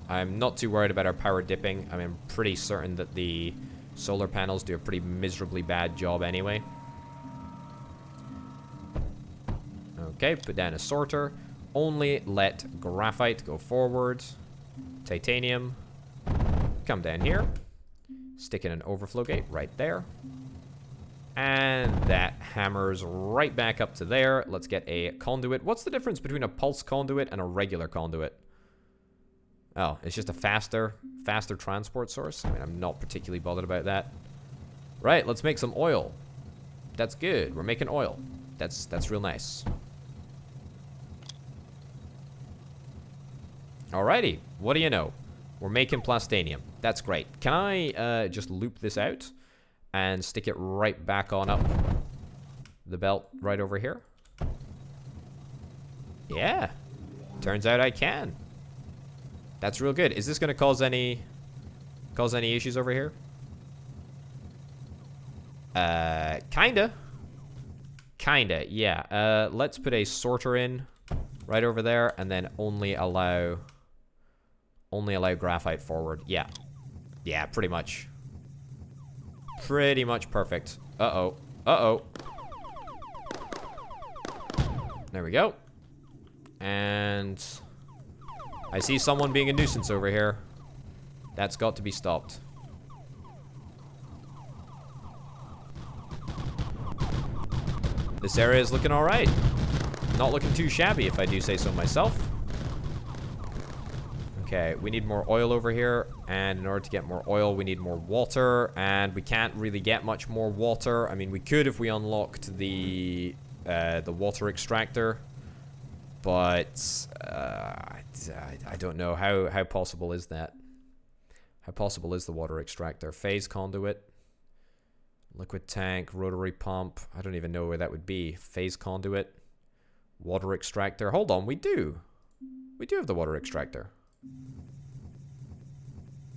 S1: I'm not too worried about our power dipping. I mean, I'm pretty certain that the solar panels do a pretty miserably bad job anyway. Okay, put down a sorter. Only let graphite go forward. Titanium. Come down here. Stick in an overflow gate right there. And that hammers right back up to there. Let's get a conduit. What's the difference between a pulse conduit and a regular conduit? Oh, it's just a faster transport source. I mean, I'm not particularly bothered about that. Right, let's make some oil. That's good. We're making oil. That's real nice. Alrighty, what do you know? We're making plastanium. That's great. Can I just loop this out and stick it right back on up the belt right over here? Yeah. Turns out I can. That's real good. Is this going to cause any issues over here? Kinda, yeah. Let's put a sorter in right over there and then only allow graphite forward. Yeah. Yeah, pretty much. Pretty much perfect. Uh-oh. Uh-oh. There we go. And I see someone being a nuisance over here. That's got to be stopped. This area is looking all right. Not looking too shabby, if I do say so myself. Okay, we need more oil over here, and in order to get more oil, we need more water, and we can't really get much more water. I mean, we could if we unlocked the water extractor, but I don't know. How possible is that? How possible is the water extractor? Phase conduit, liquid tank, rotary pump. I don't even know where that would be. Phase conduit, water extractor. Hold on, we do. We do have the water extractor.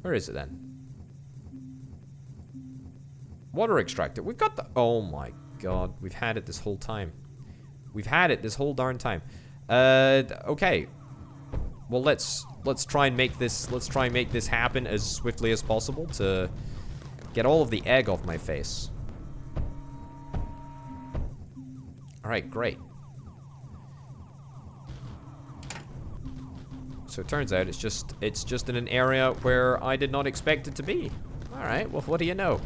S1: Where is it then? Water extractor. We've got the... Oh my god. We've had it this whole time. We've had it this whole darn time. Okay. Well, let's try and make this... Let's try and make this happen as swiftly as possible to get all of the egg off my face. Alright, great. So it turns out it's just in an area where I did not expect it to be. Alright, well, what do you know?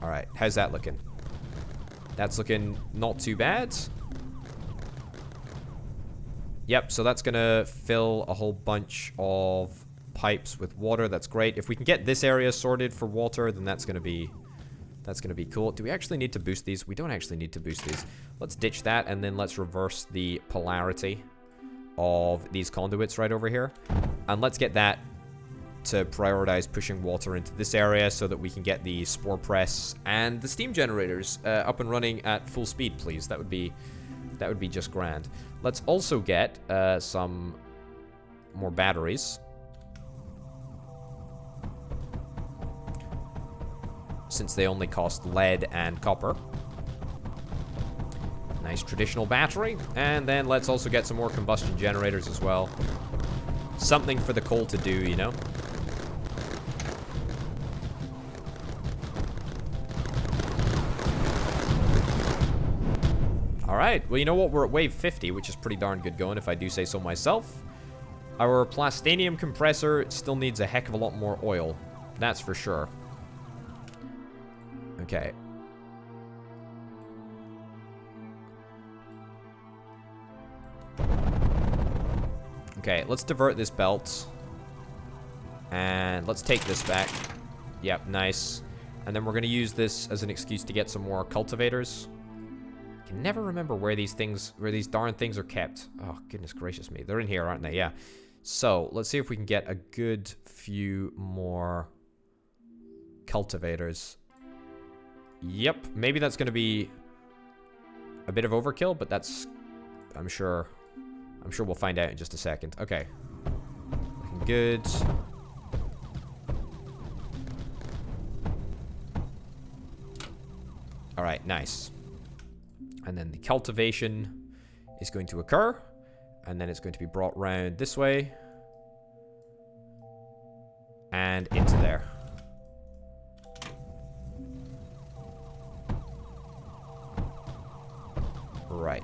S1: Alright, how's that looking? That's looking not too bad. Yep, so that's gonna fill a whole bunch of pipes with water. That's great. If we can get this area sorted for water, then that's gonna be cool. Do we actually need to boost these? We don't actually need to boost these. Let's ditch that, and then let's reverse the polarity of these conduits right over here. And let's get that to prioritize pushing water into this area so that we can get the spore press and the steam generators up and running at full speed, please. That would be just grand. Let's also get some more batteries. Since they only cost lead and copper. Nice traditional battery. And then let's also get some more combustion generators as well. Something for the coal to do, you know? Alright, well, you know what? We're at wave 50, which is pretty darn good going, if I do say so myself. Our plastanium compressor still needs a heck of a lot more oil. That's for sure. Okay. Okay, let's divert this belt. And let's take this back. Yep, nice. And then we're going to use this as an excuse to get some more cultivators. I can never remember where these darn things are kept. Oh, goodness gracious me. They're in here, aren't they? Yeah. So, let's see if we can get a good few more cultivators. Yep, maybe that's going to be a bit of overkill, but that's... I'm sure we'll find out in just a second. Okay. Looking good. Alright, nice. And then the cultivation is going to occur. And then it's going to be brought round this way. And into there. Right.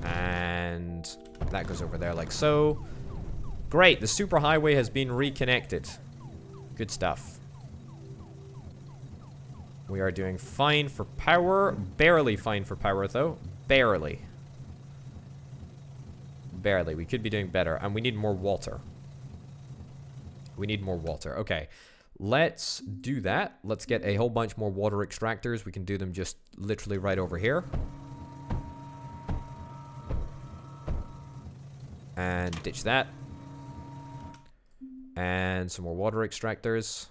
S1: And that goes over there like so. Great, the superhighway has been reconnected. Good stuff. We are doing fine for power. Barely fine for power, though. Barely. Barely. We could be doing better. And we need more water. We need more water. Okay. Let's do that. Let's get a whole bunch more water extractors. We can do them just literally right over here. And ditch that. And some more water extractors.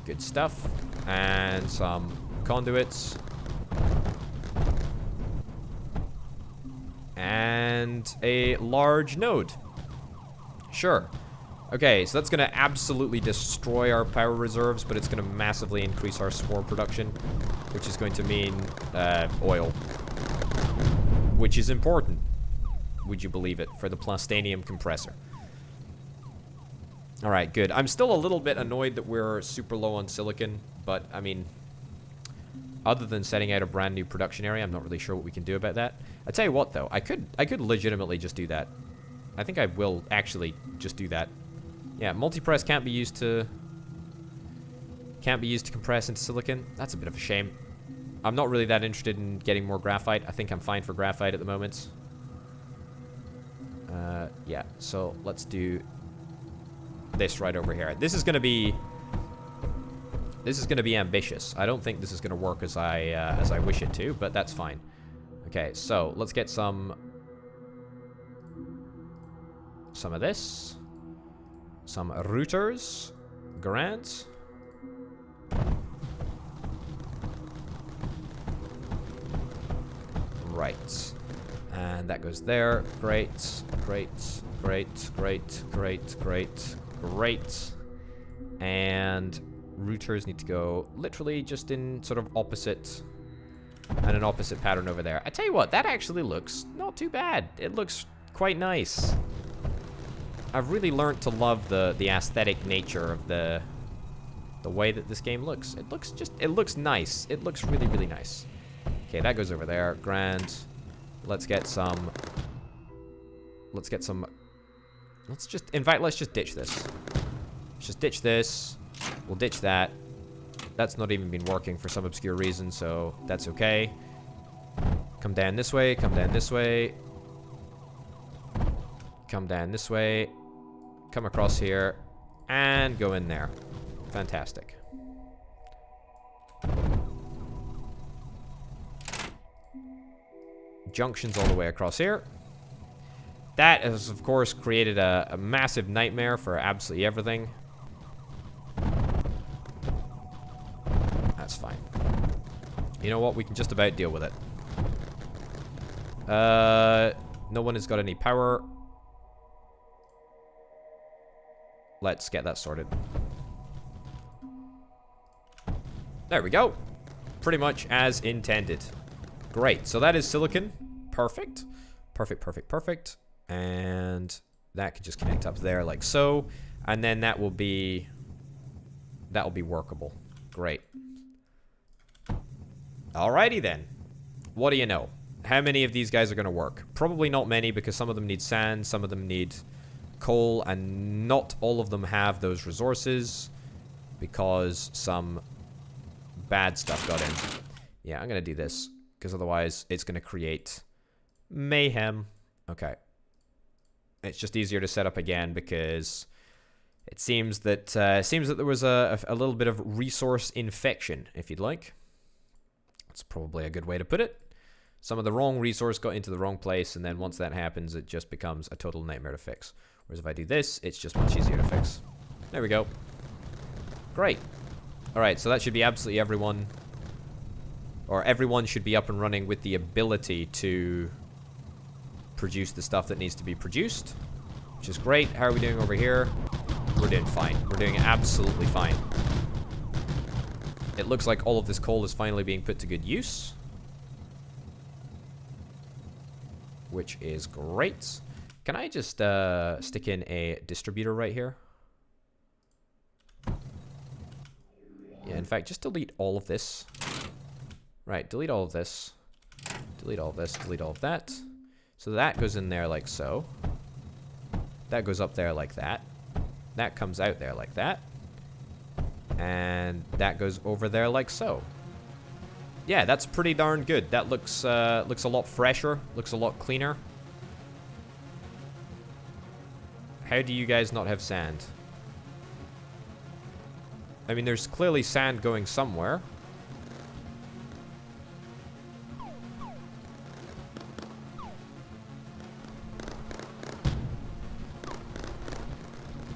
S1: Good stuff. And some conduits. And a large node. Sure. Okay, so that's going to absolutely destroy our power reserves, but it's going to massively increase our spore production, which is going to mean oil. Which is important, would you believe it, for the plastanium compressor. Alright, good. I'm still a little bit annoyed that we're super low on silicon, but, I mean, other than setting out a brand new production area, I'm not really sure what we can do about that. I tell you what, though, I could legitimately just do that. I think I will actually just do that. Yeah, multi-press can't be used to compress into silicon. That's a bit of a shame. I'm not really that interested in getting more graphite. I think I'm fine for graphite at the moment. Yeah, so let's do this right over here. This is gonna be ambitious. I don't think this is gonna work as I wish it to, but that's fine. Okay, so let's get some of this, some routers, grand. Right. And that goes there. Great, great, great, great, great, great, great. And routers need to go literally just in sort of opposite, and an opposite pattern over there. I tell you what, that actually looks not too bad. It looks quite nice. I've really learned to love the aesthetic nature of the way that this game looks. It looks nice. It looks really, really nice. Okay, that goes over there. Grand. Let's just ditch this. Let's just ditch this. We'll ditch that. That's not even been working for some obscure reason, so that's okay. Come down this way, come down this way. Come down this way. Come across here. And go in there. Fantastic. Junctions all the way across here. That has, of course, created a massive nightmare for absolutely everything. That's fine. You know what? We can just about deal with it. No one has got any power. Let's get that sorted. There we go. Pretty much as intended. Great. So that is silicon. Perfect. Perfect, perfect, perfect. And that can just connect up there like so. And then that will be workable. Great. Alrighty then. What do you know? How many of these guys are going to work? Probably not many, because some of them need sand, some of them need coal, and not all of them have those resources because some bad stuff got in. Yeah, I'm going to do this, because otherwise it's going to create mayhem. Okay. It's just easier to set up again because it seems that there was a little bit of resource infection, if you'd like. That's probably a good way to put it. Some of the wrong resource got into the wrong place, and then once that happens, it just becomes a total nightmare to fix. Whereas if I do this, it's just much easier to fix. There we go. Great. Alright, so that should be absolutely everyone. Or everyone should be up and running with the ability to produce the stuff that needs to be produced. Which is great. How are we doing over here? We're doing fine. We're doing absolutely fine. It looks like all of this coal is finally being put to good use. Which is great. Can I just stick in a distributor right here? Yeah, in fact, just delete all of this. Right, delete all of this. Delete all of this, delete all of that. So that goes in there like so. That goes up there like that. That comes out there like that. And that goes over there like so. Yeah, that's pretty darn good. That looks a lot fresher, looks a lot cleaner. How do you guys not have sand? I mean, there's clearly sand going somewhere.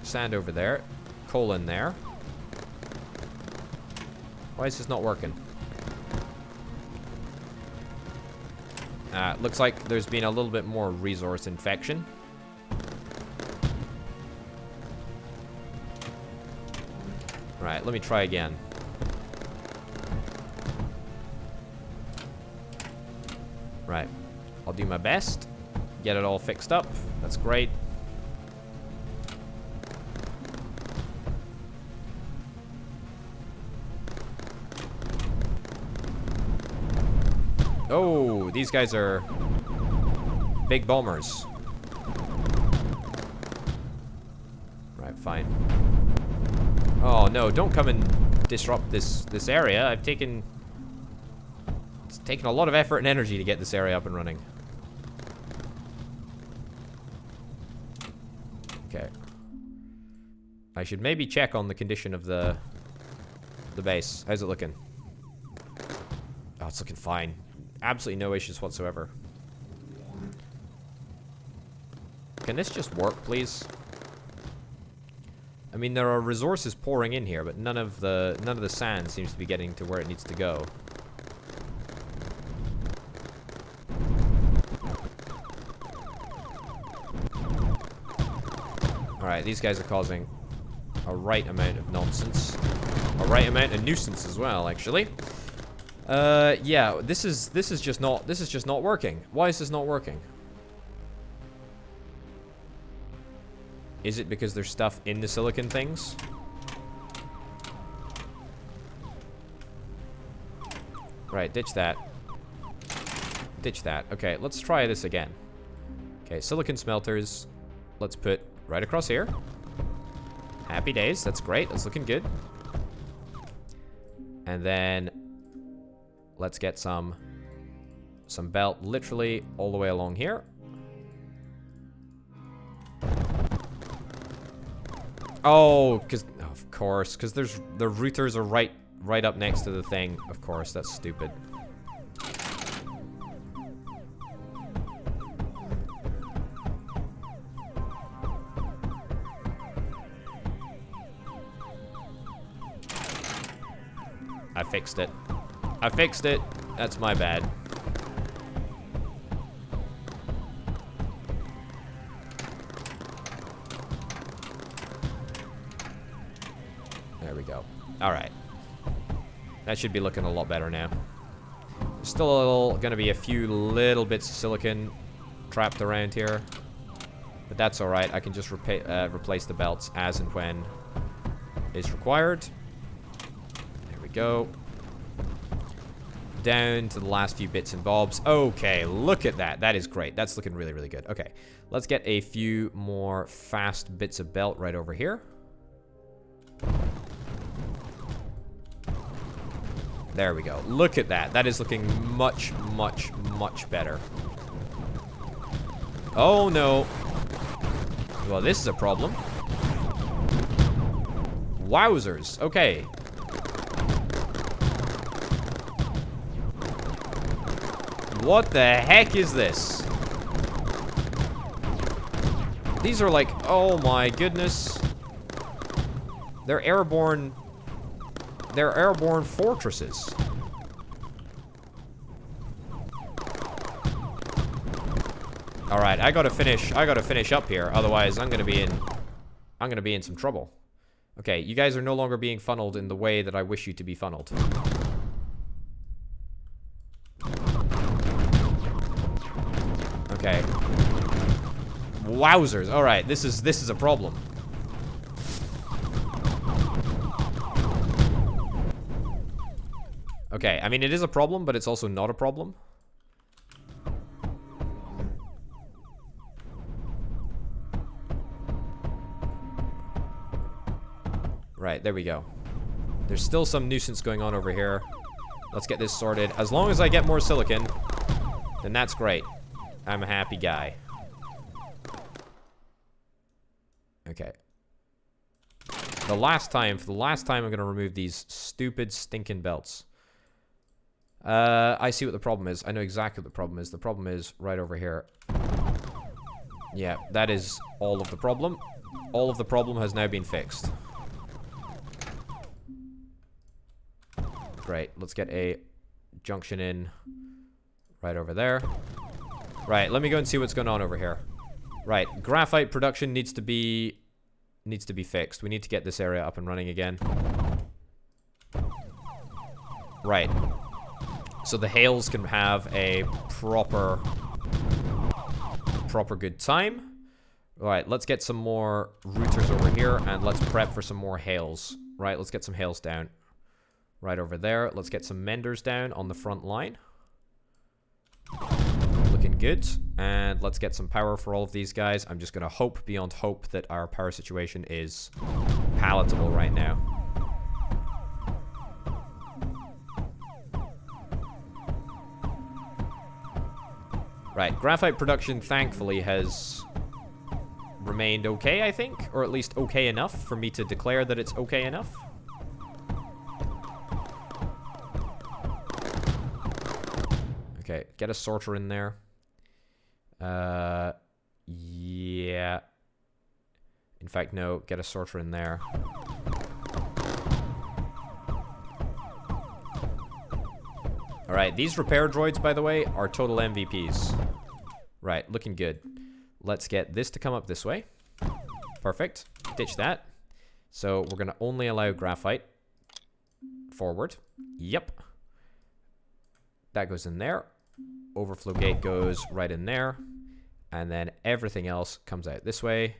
S1: Sand over there. Coal in there. Why is this not working? Looks like there's been a little bit more resource infection. Right, let me try again. Right, I'll do my best. Get it all fixed up. That's great. Oh, these guys are big bombers. fine. Oh no, don't come and disrupt this area. It's taken a lot of effort and energy to get this area up and running. Okay. I should maybe check on the condition of the base. How's it looking? Oh, it's looking fine. Absolutely no issues whatsoever. Can this just work, please? I mean, there are resources pouring in here, but none of the sand seems to be getting to where it needs to go. Alright, these guys are causing a right amount of nonsense. A right amount of nuisance as well, actually. Yeah, this is just not working. Why is this not working? Is it because there's stuff in the silicon things? Right, ditch that. Ditch that. Okay, let's try this again. Okay, silicon smelters. Let's put right across here. Happy days. That's great. That's looking good. And then let's get some belt literally all the way along here. Oh, of course, because the routers are right up next to the thing. Of course, that's stupid. I fixed it. I fixed it. That's my bad. There we go. Alright. That should be looking a lot better now. There's still gonna be a few little bits of silicon trapped around here. But that's alright. I can just replace the belts as and when is required. There we go. Down to the last few bits and bobs. Okay, look at that. That is great. That's looking really, really good. Okay, let's get a few more fast bits of belt right over here. There we go. Look at that. That is looking much, much, much better. Oh, no. Well, this is a problem. Wowzers. Okay. What the heck is this? These are like, oh my goodness. They're airborne fortresses. All right, I gotta finish up here. Otherwise, I'm gonna be in some trouble. Okay, you guys are no longer being funneled in the way that I wish you to be funneled. Okay. Wowzers. All right, this is a problem. Okay, I mean, it is a problem, but it's also not a problem. Right, there we go. There's still some nuisance going on over here. Let's get this sorted. As long as I get more silicon, then that's great. I'm a happy guy. Okay. For the last time, I'm gonna remove these stupid stinking belts. I see what the problem is. I know exactly what the problem is. The problem is right over here. Yeah, that is all of the problem. All of the problem has now been fixed. Great. Let's get a junction in right over there. Right, let me go and see what's going on over here. Right, graphite production needs to be fixed. We need to get this area up and running again. Right. So the hails can have a proper good time. Right, let's get some more routers over here and let's prep for some more hails. Right, let's get some hails down. Right over there. Let's get some menders down on the front line. Looking good. And let's get some power for all of these guys. I'm just going to hope beyond hope that our power situation is palatable right now. Right, graphite production thankfully has remained okay, I think. Or at least okay enough for me to declare that it's okay enough. Okay, get a sorter in there. Yeah. In fact, no, get a sorter in there. Alright, these repair droids, by the way, are total MVPs. Right, looking good. Let's get this to come up this way. Perfect. Ditch that. So we're going to only allow graphite forward. Yep. That goes in there. Overflow gate goes right in there. And then everything else comes out this way.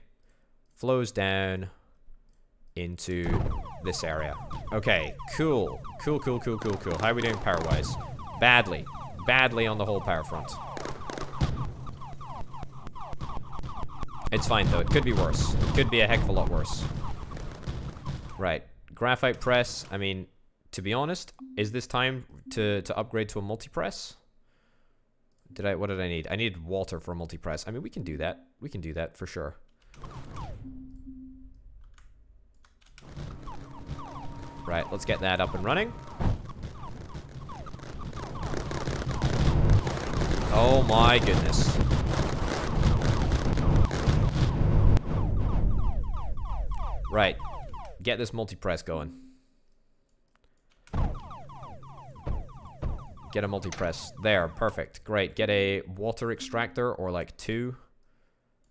S1: Flows down into this area. Okay, cool. Cool. How are we doing power-wise? Badly. Badly on the whole power front. It's fine, though. It could be worse. It could be a heck of a lot worse. Right. Graphite press. I mean, to be honest, is this time to upgrade to a multi-press? What did I need? I needed water for a multi-press. I mean, we can do that. We can do that for sure. Right, let's get that up and running. Oh my goodness. Right. Get this multi-press going. Get a multi-press. There, perfect. Great. Get a water extractor or like 2. In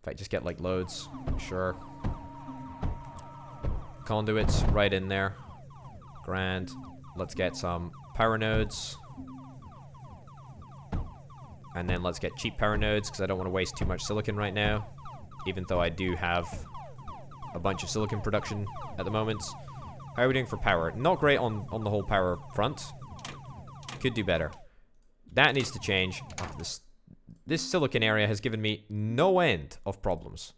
S1: fact, just get like loads. Sure. Conduits right in there. Grand. Let's get some power nodes. And then let's get cheap power nodes because I don't want to waste too much silicon right now. Even though I do have a bunch of silicon production at the moment. How are we doing for power? Not great on the whole power front. Could do better. That needs to change. Oh, this silicon area has given me no end of problems.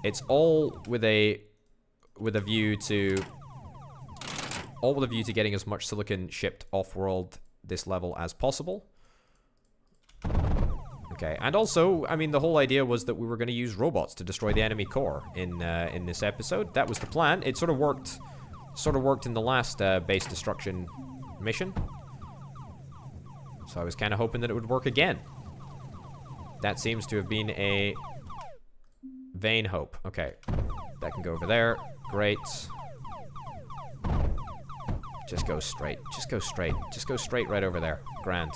S1: It's all with a view to getting as much silicon shipped off-world this level as possible. Okay, and also, I mean, the whole idea was that we were going to use robots to destroy the enemy core in this episode. That was the plan. It sort of worked in the last base destruction mission. So I was kind of hoping that it would work again. That seems to have been a vain hope. Okay, that can go over there. Great. Just go straight. Just go straight. Just go straight right over there. Grand.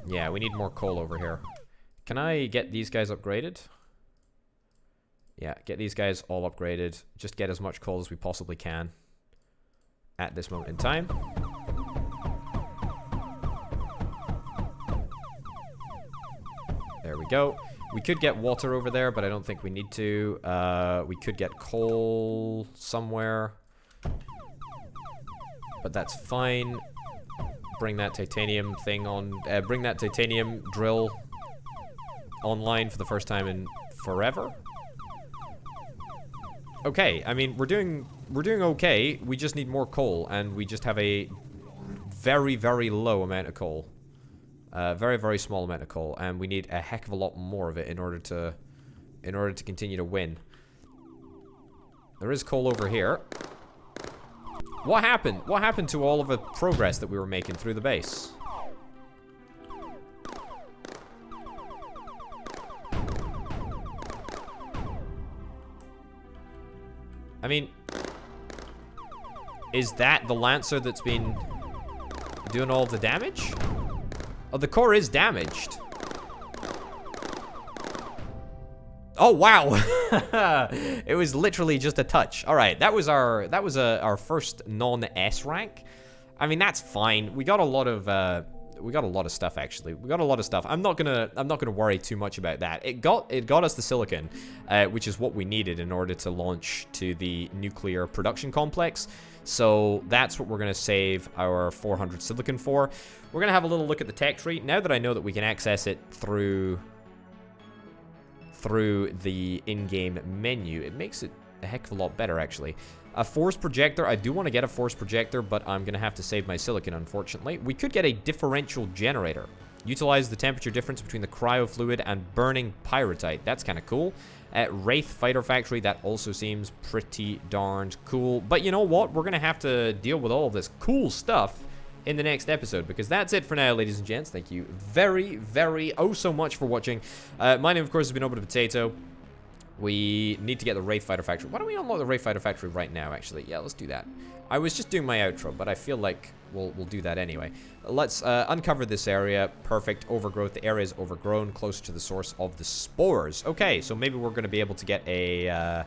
S1: Yeah, we need more coal over here. Can I get these guys upgraded? Yeah, get these guys all upgraded. Just get as much coal as we possibly can at this moment in time. There we go. We could get water over there, but I don't think we need to. We could get coal somewhere. But that's fine. Bring that titanium thing on. Bring that titanium drill online for the first time in forever. Okay, I mean, we're doing okay. We just need more coal, and we just have a very, very low amount of coal. Very, very small amount of coal, and we need a heck of a lot more of it in order to continue to win. There is coal over here. What happened? What happened to all of the progress that we were making through the base? I mean, is that the Lancer that's been doing all the damage? Oh, the core is damaged. Oh, wow. It was literally just a touch. All right, that was our first non-S rank. I mean, that's fine. We got a lot of we got a lot of stuff, actually. We got a lot of stuff. I'm not gonna worry too much about that. It got us the silicon, which is what we needed in order to launch to the nuclear production complex. So that's what we're gonna save our 400 silicon for. We're gonna have a little look at the tech tree now that I know that we can access it through the in-game menu. It makes it a heck of a lot better, actually. A force projector. I do want to get a force projector, but I'm going to have to save my silicon, unfortunately. We could get a differential generator. Utilize the temperature difference between the cryo fluid and burning pyrite. That's kind of cool. Wraith Fighter Factory. That also seems pretty darned cool. But you know what? We're going to have to deal with all of this cool stuff in the next episode, because that's it for now, ladies and gents. Thank you very, very, oh so much for watching. My name, of course, has been Over the Potato. We need to get the Wraith Fighter Factory. Why don't we unlock the Wraith Fighter Factory right now, actually? Yeah, let's do that. I was just doing my outro, but I feel like we'll do that anyway. Let's uncover this area. Perfect. Overgrowth. The area is overgrown, closer to the source of the spores. Okay, so maybe we're going to be able to get a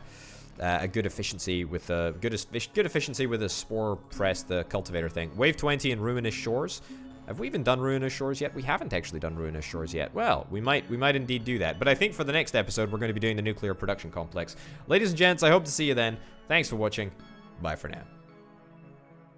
S1: good efficiency with a good efficiency with a spore press, the cultivator thing. Wave 20 and Ruinous Shores. Have we even done Ruinous Shores yet? We haven't actually done Ruinous Shores yet. Well, we might indeed do that. But I think for the next episode, we're going to be doing the nuclear production complex. Ladies and gents, I hope to see you then. Thanks for watching. Bye for now.